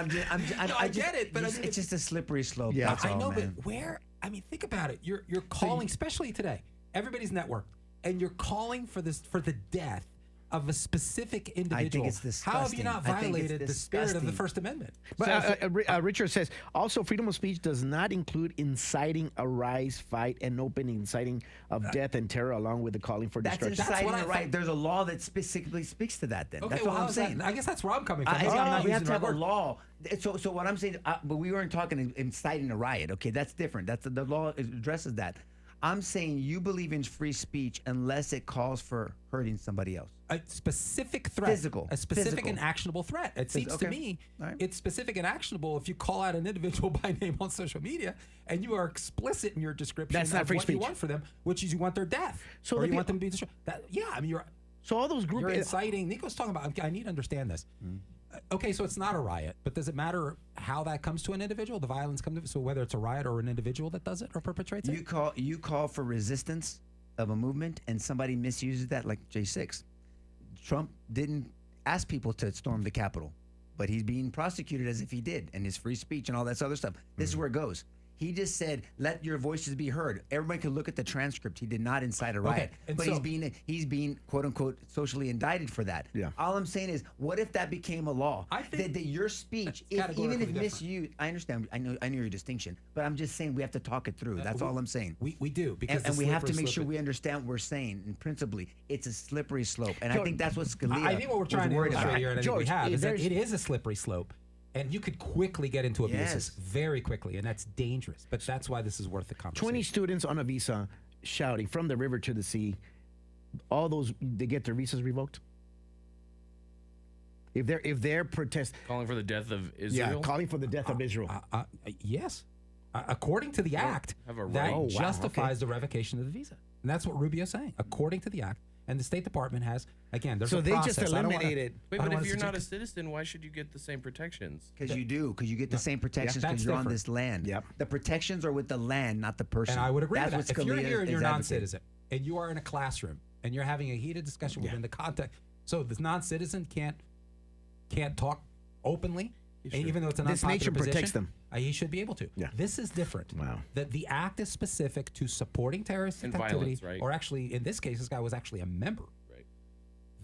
I get it, but it's just a slippery slope. Yeah. that's I all, know, man. but where? I mean, think about it. You're calling, especially today. Everybody's networked, and you're calling for the death of a specific individual. it's How have you disgusting. not I think it's violated the spirit of the disgusting. First Amendment? But Richard says, also freedom of speech does not include inciting a rise, fight, and open inciting of death and terror along with the calling for That's destruction. inciting what I a right. thought. There's a law that specifically speaks to that. Then Okay, that's well, what I'm how's saying. that? I guess that's where I'm coming from. we Maybe I'm not have using to have the a right word. law. So what I'm saying, but we weren't talking inciting a riot. Okay, that's different. That's the law addresses that. I'm saying you believe in free speech unless it calls for hurting somebody else. A specific threat. Physical. A specific Physical. and actionable threat. It seems to okay. me All right. it's specific and actionable if you call out an individual by name on social media and you are explicit in your description That's not of free what you speech. want for them, which is you want their death. So or the you want people- them to be destroyed. I mean, So all those you're groups... inciting. Nico's talking about, I need to understand this. Okay, so it's not a riot, but does it matter how that comes to an individual? The violence comes to, so whether it's a riot or an individual that does it or perpetrates it? You call for resistance of a movement and somebody misuses that, like J6. Trump didn't ask people to storm the Capitol, but he's being prosecuted as if he did, and his free speech and all that other stuff. This is where it goes. He just said, "Let your voices be heard." Everybody can look at the transcript. He did not incite a riot, and but so- he's being quote unquote socially indicted for that. Yeah. All I'm saying is, what if that became a law? I think that your speech, even categorically if different. misused, I understand. I know your distinction, but I'm just saying we have to talk it through. That's all I'm saying. We do, because And the we have to slippery make sure slope- we understand what we're saying. And principally, it's a slippery slope. And I George, think that's what Scalia I think what we're was trying to worried illustrate about. here, and I think we George, have, is that there's- it is a slippery slope, and you could quickly get into abuses very quickly, and that's dangerous. But that's why this is worth the conversation. 20 students on a visa shouting from the river to the sea. All those, they get their visas revoked? If they're protest, Calling for the death of Israel. yeah, calling for the death of Israel. Yes. According to the act, have a that right. Oh, wow, justifies the revocation of the visa. And that's what Rubio's saying. According to the act, and the State Department has, again, there's So a they process. just I don't wanna- eliminated- Wait, I don't but if wanna you're not a suggest- citizen, why should you get the same protections? Because you do, because you get the same protections that's because you're on different. this land. Yep. The protections are with the land, not the person. And I would agree That's with that. what If you're Scalia here and is you're advocating. non-citizen, and you are in a classroom, and you're having a heated discussion within the context, so this non-citizen can't talk openly, and even though it's an This unpopular nation position, protects them. He should be able to. Yeah. This is different. Wow. That the act is specific to supporting terrorist And activity, violence, right? or actually, in this case, this guy was actually a member. Right.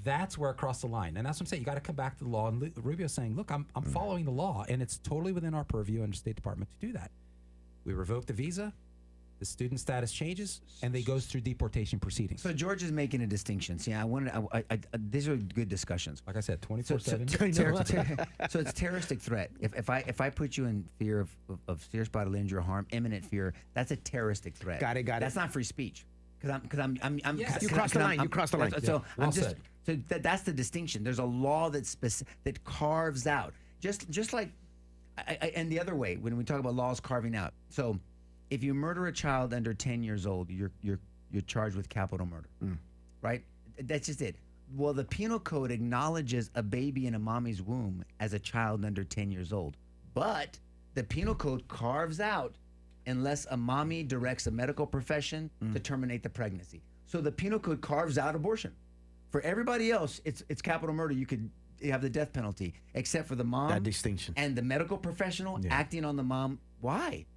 That's where it crossed the line, and that's what I'm saying. You got to come back to the law. And Rubio's saying, "Look, I'm following the law, and it's totally within our purview under State Department to do that." We revoked the visa. The student status changes, and they goes through deportation proceedings. So George is making a distinction. See, these are good discussions. Like I said, So 24/7. so it's terroristic threat. If I put you in fear of serious bodily injury or harm, imminent fear, that's a terroristic threat. Got it. That's not free speech. Because You crossed the line. You crossed the line. So Well I'm just said. so that's the distinction. There's a law that carves out just like and the other way when we talk about laws carving out. So if you murder a child under 10 years old, you're charged with capital murder, right? That's just it. Well, the penal code acknowledges a baby in a mommy's womb as a child under 10 years old, but the penal code carves out unless a mommy directs a medical profession to terminate the pregnancy. So the penal code carves out abortion. For everybody else, it's capital murder. You have the death penalty, except for the mom. That distinction. And the medical professional acting on the mom. Why?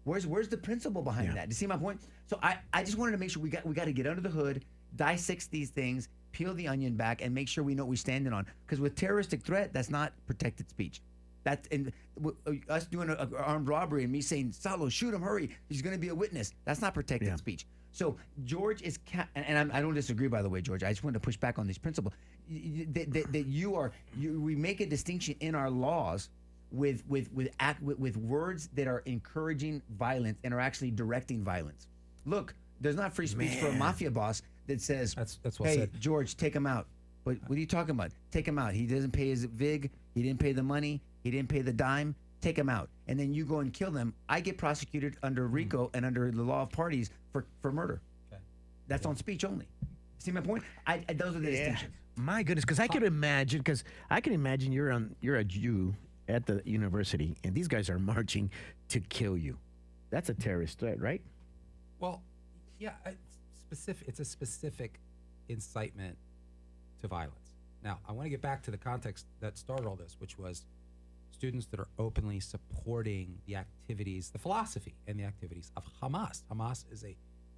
Where's the principle behind that? Do you see my point? So I just wanted to make sure we got to get under the hood, dissect these things, peel the onion back, and make sure we know what we're standing on. Because with terroristic threat, that's not protected speech. Us doing an armed robbery and me saying, Salo, shoot him, hurry, he's going to be a witness. That's not protected speech. So George is, I don't disagree, by the way, George. I just wanted to push back on this principle that we make a distinction in our laws with words that are encouraging violence and are actually directing violence. Look, there's not free speech for a mafia boss that says, that's well "Hey, said. George, take him out." But what are you talking about? Take him out. He doesn't pay his vig. He didn't pay the money. He didn't pay the dime. Take him out. And then you go and kill them. I get prosecuted under RICO and under the law of parties for murder. Okay. That's on speech only. See my point? Those are the distinctions. My goodness, because I can imagine you're a Jew at the university, and these guys are marching to kill you. That's a terrorist threat, right? Well, yeah, it's a specific incitement to violence. Now, I want to get back to the context that started all this, which was students that are openly supporting the activities, the philosophy and the activities of Hamas. Hamas is a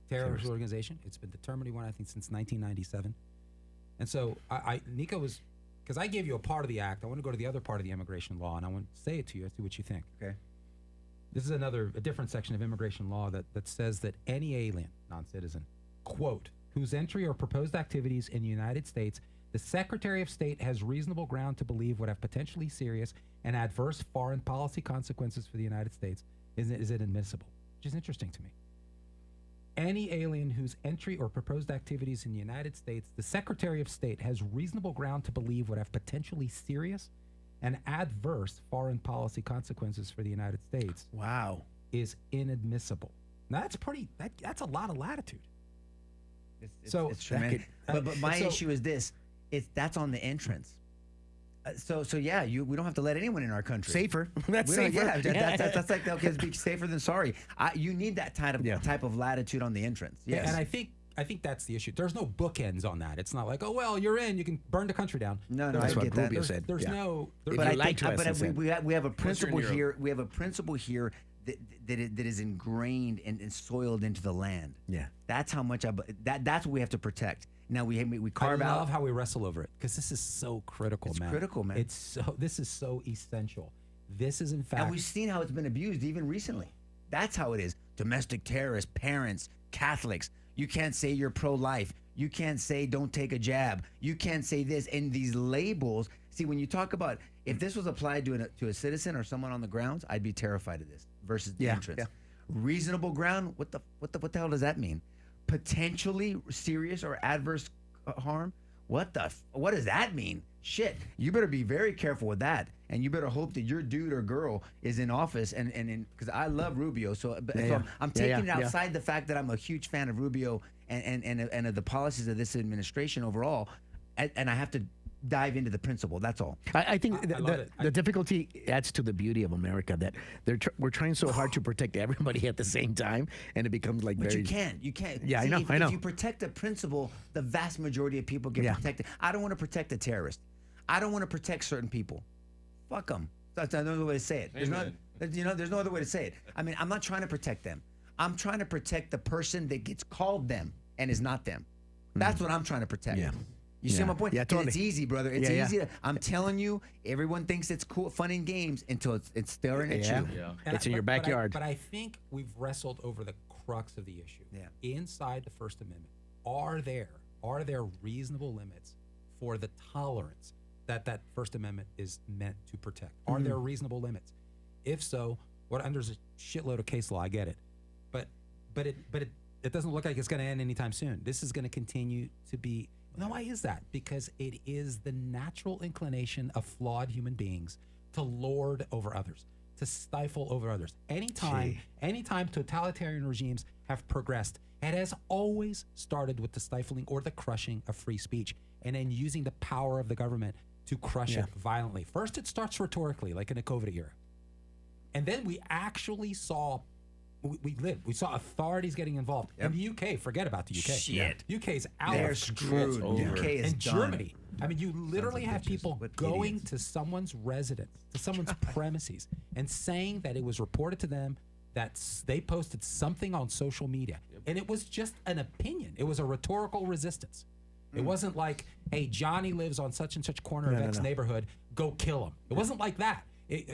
terrorist organization. It's been the term one, I think, since 1997. And so Nico was, because I gave you a part of the act, I want to go to the other part of the immigration law, and I want to say it to you, see what you think. Okay. This is a different section of immigration law that says that any alien, non-citizen, quote, whose entry or proposed activities in the United States, the Secretary of State has reasonable ground to believe would have potentially serious and adverse foreign policy consequences for the United States, is it admissible? Which is interesting to me. Any alien whose entry or proposed activities in the United States, the Secretary of State has reasonable ground to believe would have potentially serious and adverse foreign policy consequences for the United States. Wow. Is inadmissible. Now that's a lot of latitude. It's tremendous. But my issue is this: that's on the entrance. So yeah, we don't have to let anyone in our country. Safer. That's safer. Yeah, that's like, okay, be safer than sorry. You need that type of latitude on the entrance. Yes. And I think that's the issue. There's no bookends on that. It's not like, oh well, you're in, you can burn the country down. No, that's I what get that. Rubio said. There's no. But I think, we have a principle here. We have a principle here that is ingrained and soiled into the land. Yeah, that's how much that's what we have to protect. Now we carve out. I love how we wrestle over it because this is so critical, man. It's critical, man. This is so essential. This is in fact, and we've seen how it's been abused even recently. That's how it is. Domestic terrorists, parents, Catholics. You can't say you're pro-life. You can't say don't take a jab. You can't say this. And these labels. See, when you talk about if this was applied to a citizen or someone on the grounds, I'd be terrified of this versus the entrance. Yeah. Reasonable ground. What the hell does that mean? Potentially serious or adverse harm. What does that mean? Shit. You better be very careful with that, and you better hope that your dude or girl is in office and because I love Rubio. So I'm taking it outside the fact that I'm a huge fan of Rubio and of the policies of this administration overall, and I have to dive into the principle. That's all. I think the difficulty adds to the beauty of America that we're trying so hard to protect everybody at the same time, and it becomes like but you can't. Yeah, see, I know. If you protect the principle, the vast majority of people get protected. I don't want to protect a terrorist. I don't want to protect certain people. Fuck them. That's another way to say it. There's no other way to say it. I mean, I'm not trying to protect them. I'm trying to protect the person that gets called them and is not them. That's what I'm trying to protect. Yeah. You see my point? Yeah, totally. It's easy, brother. It's easy. I'm telling you, everyone thinks it's cool, fun and games until it's staring at you. Yeah. It's in your backyard. But I think we've wrestled over the crux of the issue. Yeah. Inside the First Amendment, are there reasonable limits for the tolerance that First Amendment is meant to protect? Are there reasonable limits? If so, there's a shitload of case law. I get it, but it doesn't look like it's going to end anytime soon. This is going to continue to be. Now, why is that? Because it is the natural inclination of flawed human beings to lord over others, to stifle over others. Anytime totalitarian regimes have progressed, it has always started with the stifling or the crushing of free speech, and then using the power of the government to crush it violently. First, it starts rhetorically, like in the COVID era. And then we actually saw, we saw authorities getting involved. In the UK, forget about the UK. Shit. UK's out They're of control. screwed. UK is and done. Germany. I mean, you literally have bitches. people What going idiots. to someone's residence, to someone's premises, and saying that it was reported to them that they posted something on social media. And it was just an opinion. It was a rhetorical resistance. It wasn't like, hey, Johnny lives on such and such corner of X neighborhood, go kill him. It wasn't like that.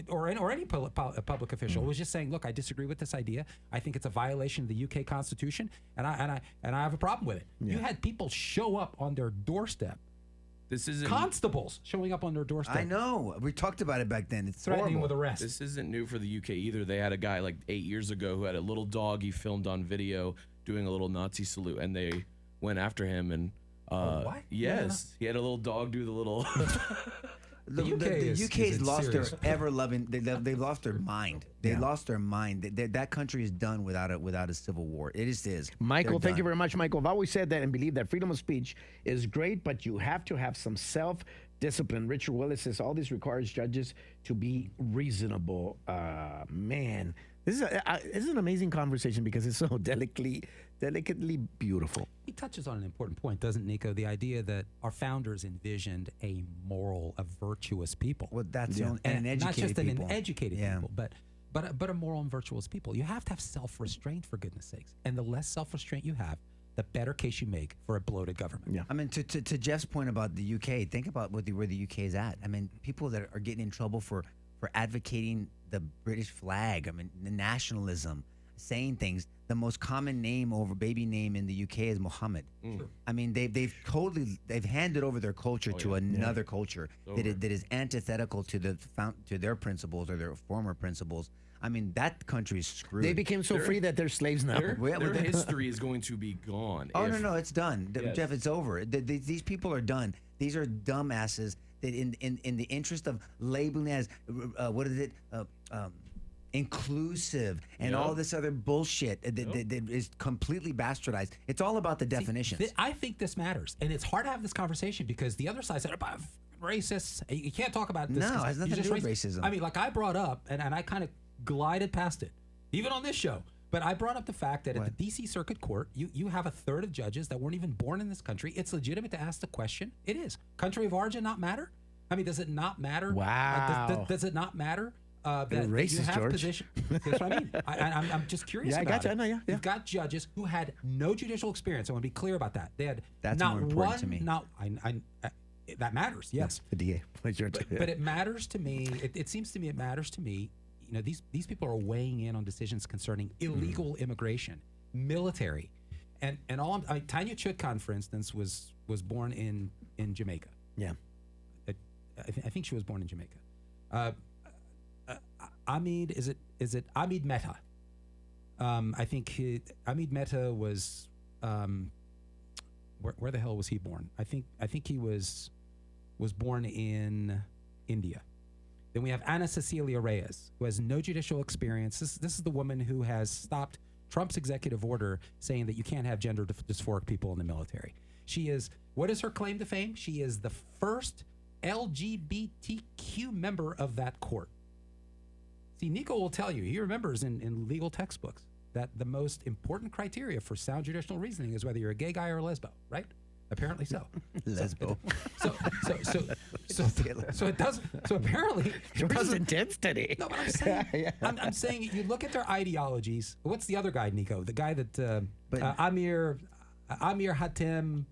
Or any public official. It was just saying, look, I disagree with this idea. I think it's a violation of the UK Constitution, and I have a problem with it. You had people show up on their doorstep. This isn't Constables showing up on their doorstep. I know. We talked about it back then. It's threatening horrible. with arrest. This isn't new for the UK either. They had a guy like 8 years ago who had a little dog he filmed on video doing a little Nazi salute, and they went after him. And what? Yes, he had a little dog do the little. The UK's lost their ever-loving. They've lost their mind. They lost their mind. That country is done without a civil war. It just is. Michael, They're thank you done. very much, Michael. I've always said that and believe that freedom of speech is great, but you have to have some self-discipline. Richard Willis says all this requires judges to be reasonable. Man, this is an amazing conversation because it's so delicately beautiful. He touches on an important point, doesn't Nico? The idea that our founders envisioned a moral, a virtuous people. Well, that's the only, and an educated not just people. an educated people, but a moral and virtuous people. You have to have self-restraint, for goodness sakes. And the less self-restraint you have, the better case you make for a bloated government. Yeah. I mean, to Jeff's point about the UK, think about where the UK is at. I mean, people that are getting in trouble for advocating the British flag. I mean, the nationalism, saying things. The most common baby name in the UK is Mohammed. Sure. I mean, they've handed over their culture to another culture that is antithetical to their principles or their former principles. I mean, that country is screwed. They became so free that they're slaves now. Their history is going to be gone. Oh, no, it's done. Jeff, it's over. These people are done. These are dumbasses that in the interest of labeling as, inclusive and all this other bullshit that is completely bastardized. It's all about the definitions. I think this matters. And it's hard to have this conversation because the other side said, racists, you can't talk about this. No, it has nothing to do with racism. I mean, like I brought up, and I kind of glided past it, even on this show. But I brought up the fact that at the D.C. Circuit Court, you have a third of judges that weren't even born in this country. It's legitimate to ask the question. It is. Country of origin not matter? I mean, does it not matter? Wow. Does it not matter? That racist, you have George. position. That's what I mean. I'm just curious about gotcha. it. No, yeah. You've got judges who had no judicial experience. I want to be clear about that. They had That's not more important one. to me. That matters. Yes, the DA. but it matters to me. It seems to me it matters to me. You know, these people are weighing in on decisions concerning illegal immigration, military, and all. Tanya Chutkan, for instance, was born in Jamaica. Yeah, I think she was born in Jamaica. Amid, is it Amid Mehta? I think Amid Mehta was where the hell was he born? I think he was born in India. Then we have Ana Cecilia Reyes, who has no judicial experience. This is the woman who has stopped Trump's executive order saying that you can't have gender dysphoric people in the military. She is, what is her claim to fame? She is the first LGBTQ member of that court. See, Nico will tell you, he remembers in legal textbooks that the most important criteria for sound judicial reasoning is whether you're a gay guy or a lesbo, right? Apparently so. Lesbo. So it doesn't. So apparently, it doesn't. Intense today. No, but I'm saying, I'm saying, you look at their ideologies. What's the other guy, Nico? The guy that Amir Hatem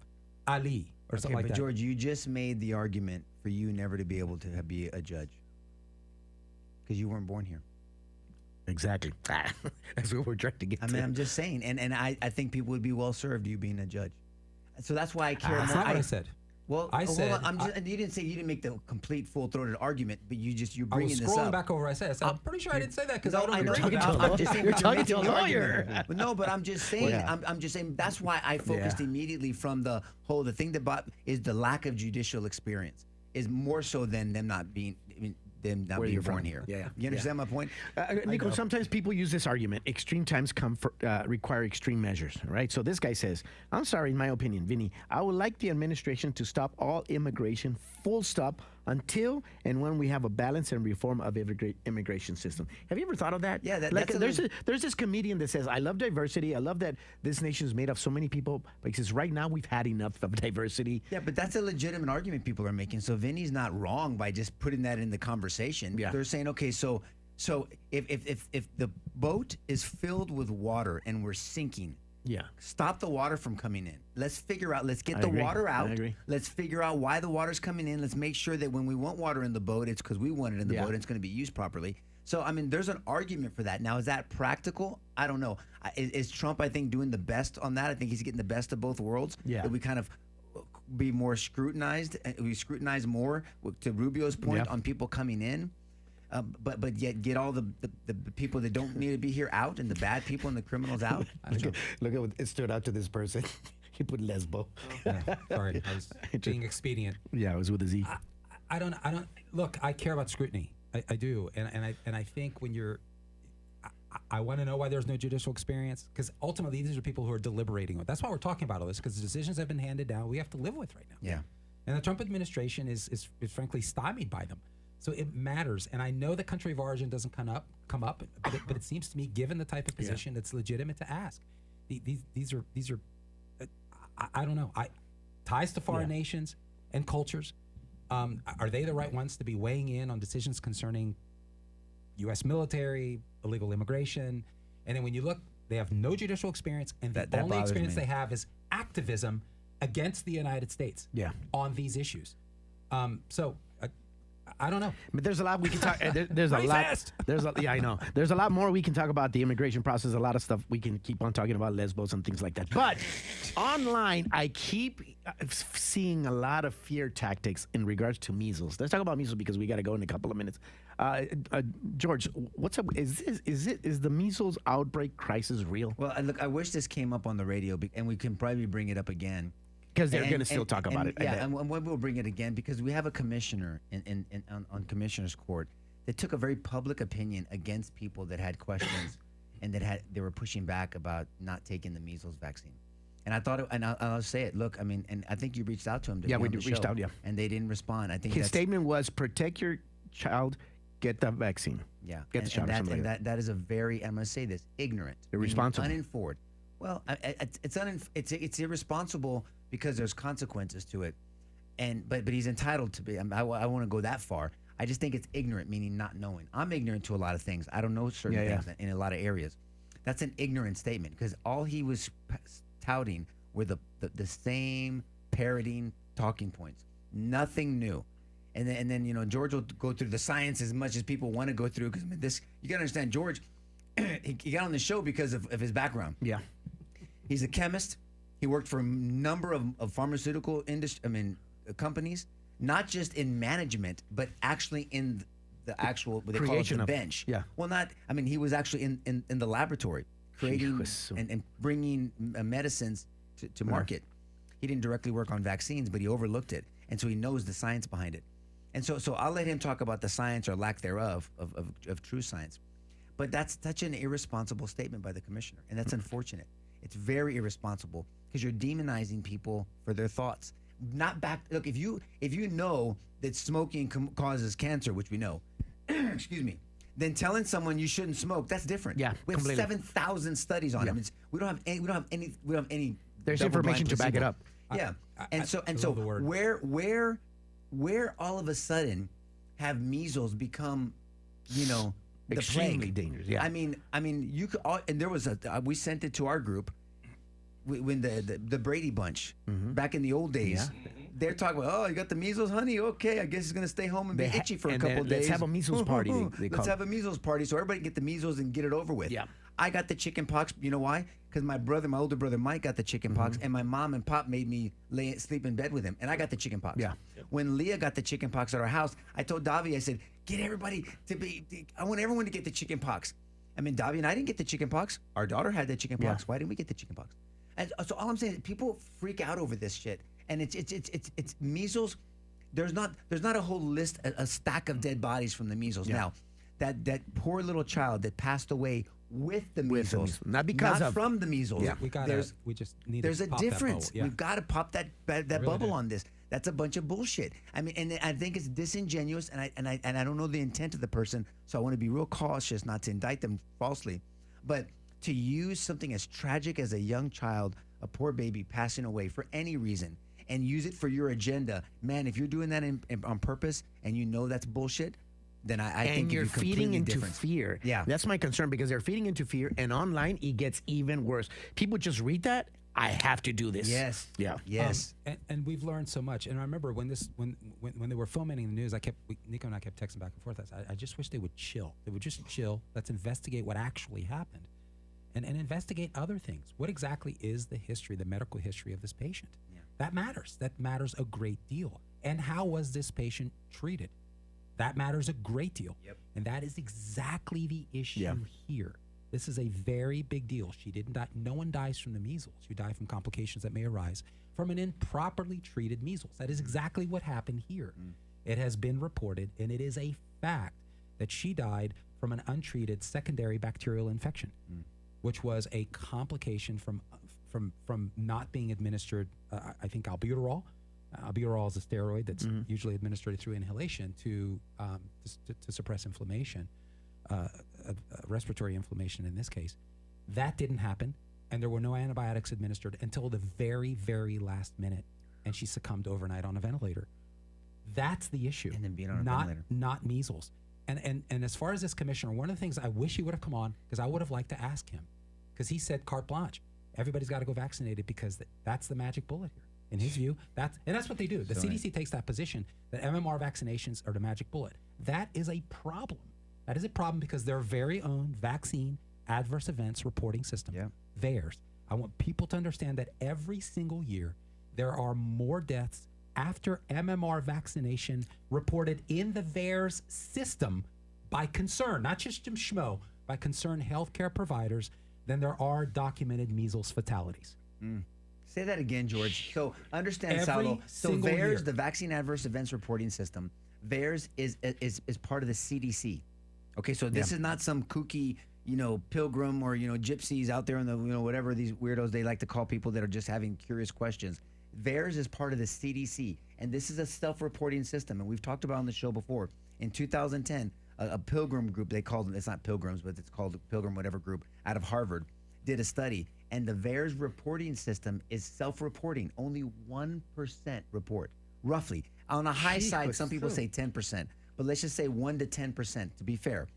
Ali or something like that. George, you just made the argument for you never to be able to be a judge because you weren't born here. Exactly. That's what we're trying to get to. I mean, I'm just saying, and I think people would be well served you being a judge. So that's why I care That's more. not what I said. Well, I hold said on, you didn't make the complete full-throated argument, but you're I was bringing this scrolling up. back over. I said I'm pretty sure I didn't say that because No, I I know. don't agree with I'm just saying You're you're talking making to a the lawyer. argument. But no, but I'm just saying. Yeah. I'm just saying. That's why I focused immediately from the thing that is the lack of judicial experience is more so than them not being. Them not Where being you're born from. here. Yeah. You understand my point? Nico, sometimes people use this argument. Extreme times require extreme measures, right? So this guy says, I'm sorry, in my opinion, Vinny, I would like the administration to stop all immigration, full stop, until and when we have a balance and reform of immigration system. Have you ever thought of that? Yeah, there's this comedian that says, I love diversity. I love that this nation is made of so many people. But he says, right now we've had enough of diversity. Yeah, but that's a legitimate argument people are making. So Vinny's not wrong by just putting that in the conversation. Yeah. They're saying, okay, so if the boat is filled with water and we're sinking, stop the water from coming in. Let's figure out. Let's get the water out. I agree. Let's figure out why the water's coming in. Let's make sure that when we want water in the boat, it's because we want it in the boat and it's going to be used properly. So, I mean, there's an argument for that. Now, is that practical? I don't know. Is Trump, I think, doing the best on that? I think he's getting the best of both worlds. Yeah. That we kind of be more scrutinized. We scrutinize more, to Rubio's point, on people coming in. But yet get all the people that don't need to be here out and the bad people and the criminals out. Look at what it stood out to this person. He put lesbo. Sorry, I was being expedient. Yeah, it was with a Z. I don't look. I care about scrutiny. I do, and I think when you're, I want to know why there's no judicial experience, because ultimately these are people who are deliberating. That's why we're talking about all this, because the decisions have been handed down. We have to live with right now. Yeah, and the Trump administration is frankly stymied by them. So it matters, and I know the country of origin doesn't come up, but it seems to me, given the type of position, it's legitimate to ask. These are I don't know. Ties to foreign nations and cultures. Are they the right ones to be weighing in on decisions concerning U.S. military, illegal immigration? And then when you look, they have no judicial experience, and the only experience they have is activism against the United States on these issues. So I don't know. But there's a lot we can talk. There's a lot. Fast. Yeah, I know. There's a lot more we can talk about the immigration process. A lot of stuff we can keep on talking about, lesbos and things like that. But online, I keep seeing a lot of fear tactics in regards to measles. Let's talk about measles because we got to go in a couple of minutes. George, what's up? Is the measles outbreak crisis real? Well, look, I wish this came up on the radio, and we can probably bring it up again. Because they're going to still talk about it. Yeah, and we'll bring it again because we have a commissioner on Commissioner's Court that took a very public opinion against people that had questions and they were pushing back about not taking the measles vaccine. And I thought, I'll say it. Look, I mean, and I think you reached out to him. We reached out. Yeah, and they didn't respond. I think his statement was, "Protect your child, get the vaccine." Yeah, get the shot. That is a very, I'm going to say this, ignorant, irresponsible, uninformed. Well, it's irresponsible because there's consequences to it, but he's entitled to be. I want to go that far. I just think it's ignorant, meaning not knowing. I'm ignorant to a lot of things. I don't know certain things in a lot of areas. That's an ignorant statement because all he was touting were the same parroting talking points. Nothing new. And then George will go through the science as much as people want to go through because you got to understand George. He got on the show because of his background. Yeah, he's a chemist. He worked for a number of pharmaceutical companies, not just in management, but actually in the actual what they call it, the bench. Yeah. Well, he was actually in the laboratory creating and bringing medicines to market. He didn't directly work on vaccines, but he overlooked it, and so he knows the science behind it. And so I'll let him talk about the science or lack thereof of true science. But that's such an irresponsible statement by the commissioner, and that's unfortunate. It's very irresponsible because you're demonizing people for their thoughts. Look, if you know that smoking causes cancer, which we know, excuse me, then telling someone you shouldn't smoke, that's different. Yeah, we have completely. 7,000 studies on it. We don't have any. There's information to back it up. Yeah, and so where all of a sudden have measles become, extremely dangerous. Yeah, I mean, you could. And there was we sent it to our group. when the Brady Bunch back in the old days, they're talking about, oh, you got the measles, honey? Okay, I guess he's going to stay home and be itchy for a couple days. Let's have a measles party. Let's have a measles party so everybody can get the measles and get it over with. Yeah. I got the chicken pox. You know why? Because my older brother Mike got the chicken pox, and my mom and pop made me sleep in bed with him, and I got the chicken pox. Yeah. When Leah got the chicken pox at our house, I told Davi, I said, get everybody I want everyone to get the chicken pox. I mean, Davi and I didn't get the chicken pox. Our daughter had the chicken pox. Why didn't we get the chicken pox? And so all I'm saying is people freak out over this shit, and it's measles. There's not a whole list, a stack of dead bodies from the measles. Now, that poor little child that passed away with the measles, not because not of from the measles. Yeah, we just need. There's to a pop difference. That bubble. Yeah. We've got to pop that Really bubble do. on this. That's a bunch of bullshit. I mean, and I think it's disingenuous, and I don't know the intent of the person, so I want to be real cautious not to indict them falsely. But to use something as tragic as a young child, a poor baby passing away for any reason, and use it for your agenda, man, if you're doing that on purpose and you know that's bullshit, then I think you're feeding into different. fear. Yeah. That's my concern, because they're feeding into fear, and online it gets even worse. People just read that, I have to do this. Yes. Yeah. Yes. And we've learned so much. And I remember when they were filming the news, Nico and I kept texting back and forth. I just wish they would chill. They would just chill. Let's investigate what actually happened, and investigate other things. What exactly is the history, the medical history of this patient? Yeah. That matters. That matters a great deal. And how was this patient treated? That matters a great deal. Yep. And that is exactly the issue here. This is a very big deal. She didn't die. No one dies from the measles. You die from complications that may arise from an improperly treated measles. That is exactly what happened here. It has been reported, and it is a fact that she died from an untreated secondary bacterial infection, which was a complication from not being administered, I think, albuterol. Albuterol is a steroid that's usually administered through inhalation to suppress inflammation, respiratory inflammation in this case. That didn't happen, and there were no antibiotics administered until the very, very last minute, and she succumbed overnight on a ventilator. That's the issue. And then being on a not, ventilator. Not measles. And as far as this commissioner, one of the things I wish he would have come on, because I would have liked to ask him, because he said carte blanche. Everybody's got to go vaccinated because that's the magic bullet here. In his view, that's what they do. The CDC takes that position that MMR vaccinations are the magic bullet. That is a problem. That is a problem because their very own vaccine adverse events reporting system, VAERS. I want people to understand that every single year there are more deaths after MMR vaccination reported in the VAERS system by concerned, not just some schmo, by concerned healthcare providers than there are documented measles fatalities. Say that again, George. So understand, Every Saulo. So single VAERS, year. the Vaccine Adverse Events Reporting System, VAERS is part of the CDC. Okay, so this is not some kooky, pilgrim or gypsies out there in the whatever these weirdos they like to call people that are just having curious questions. VAERS is part of the CDC, and this is a self-reporting system. And we've talked about on the show before. In 2010, a pilgrim group, they called them, it's not pilgrims, but it's called a pilgrim whatever group out of Harvard, did a study. And the VAERS reporting system is self-reporting. Only 1% report, roughly. On a high side, some people say 10%, but let's just say 1 to 10%, to be fair.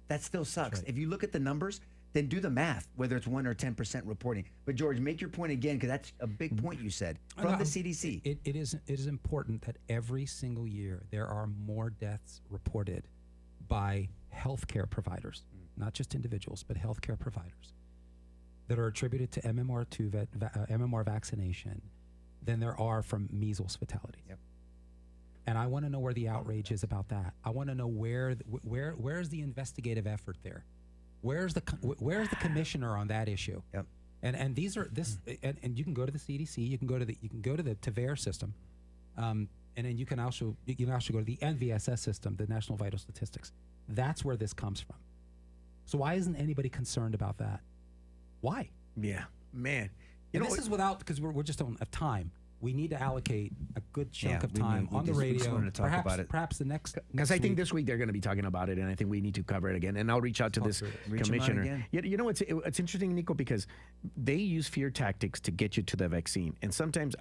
That still sucks. Right. If you look at the numbers, then do the math, whether it's 1 or 10% reporting. But George, make your point again, because that's a big point you said, from the CDC. It is important that every single year there are more deaths reported by healthcare providers, not just individuals, but healthcare providers, that are attributed to MMR vaccination than there are from measles fatalities. Yep. And I want to know where the outrage is about that. I want to know where's the investigative effort there? Where's the commissioner on that issue? Yep. And these are and you can go to the CDC, you can go to the VAERS system, and then you can also go to the NVSS system, the National Vital Statistics. That's where this comes from. So why isn't anybody concerned about that? Why? Yeah, man. This is without, because we're just on a time. We need to allocate a good chunk of time on the radio. Perhaps the next. Because I think this week they're going to be talking about it, and I think we need to cover it again. And I'll reach out to this commissioner. You know, it's interesting, Nico, because they use fear tactics to get you to the vaccine. And sometimes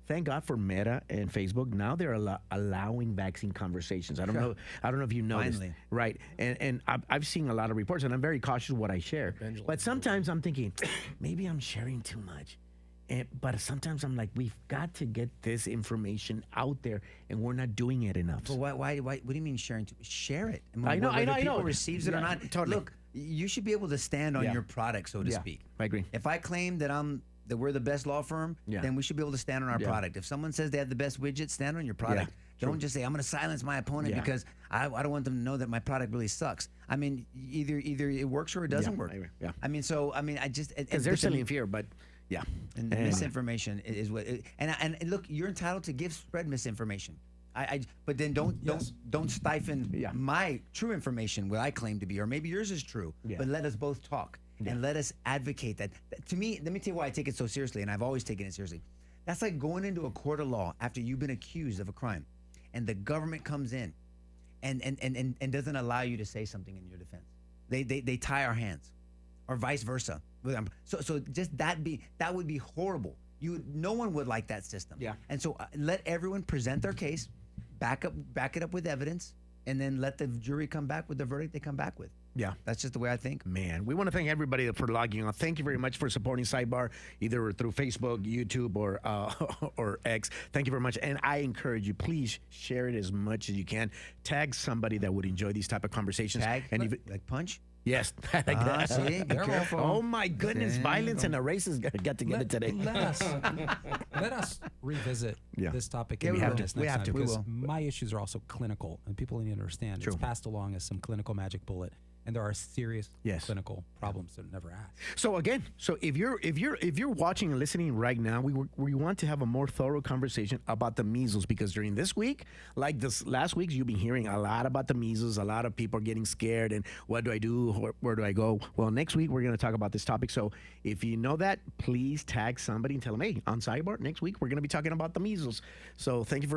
thank God for Meta and Facebook. Now they're allowing vaccine conversations. I don't know if you noticed. Finally. Right. And I've seen a lot of reports, and I'm very cautious what I share. But sometimes I'm thinking, maybe I'm sharing too much. But sometimes I'm like, we've got to get this information out there, and we're not doing it enough. But why? What do you mean sharing? Share it. I know. Whether I know. people receives it or not. Totally. Look, you should be able to stand on your product, so to speak. I agree. If I claim that we're the best law firm, then we should be able to stand on our product. If someone says they have the best widget, stand on your product. Don't just say I'm going to silence my opponent because I don't want them to know that my product really sucks. I mean, either it works or it doesn't work. I mean, I just because they're selling fear, but. Yeah, and misinformation is what. And look, you're entitled to spread misinformation. But then don't stifle my true information, what I claim to be, or maybe yours is true. But let us both talk and let us advocate that. To me, let me tell you why I take it so seriously, and I've always taken it seriously. That's like going into a court of law after you've been accused of a crime, and the government comes in, and doesn't allow you to say something in your defense. They tie our hands, or vice versa. So just that would be horrible. No one would like that system. Yeah. And so let everyone present their case, back it up with evidence, and then let the jury come back with the verdict they come back with. Yeah. That's just the way I think. Man, we want to thank everybody for logging on. Thank you very much for supporting Sidebar, either through Facebook, YouTube, or X. Thank you very much. And I encourage you, please share it as much as you can. Tag somebody that would enjoy these type of conversations. Like Punch? Yes. See, be careful. Oh my goodness, violence and the races got together today. Let us revisit this topic. Yeah, we have to. We have to. Because my issues are also clinical, and people need to understand True. It's passed along as some clinical magic bullet, and there are serious clinical problems that are never asked. So again, if you're watching and listening right now, we want to have a more thorough conversation about the measles, because during this week, like this last week, you've been hearing a lot about the measles. A lot of people are getting scared, and what do I do? Where do I go? Well, next week we're going to talk about this topic. So if you know that, please tag somebody and tell them, hey, on Sidebar next week we're going to be talking about the measles. So thank you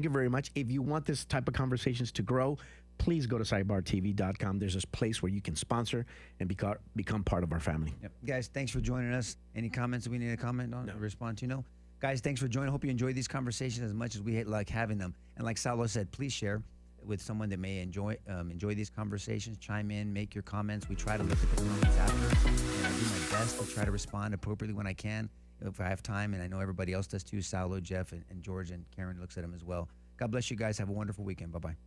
very much. If you want this type of conversations to grow, please go to sidebartv.com. There's this place where you can sponsor and become part of our family. Yep. Guys, thanks for joining us. Any comments that we need to comment on or respond to? No? Guys, thanks for joining. Hope you enjoy these conversations as much as we like having them. And like Saulo said, please share with someone that may enjoy these conversations. Chime in, make your comments. We try to look at the comments after, and I do my best to try to respond appropriately when I can, if I have time. And I know everybody else does too. Saulo, Jeff, and George, and Karen looks at them as well. God bless you guys. Have a wonderful weekend. Bye-bye.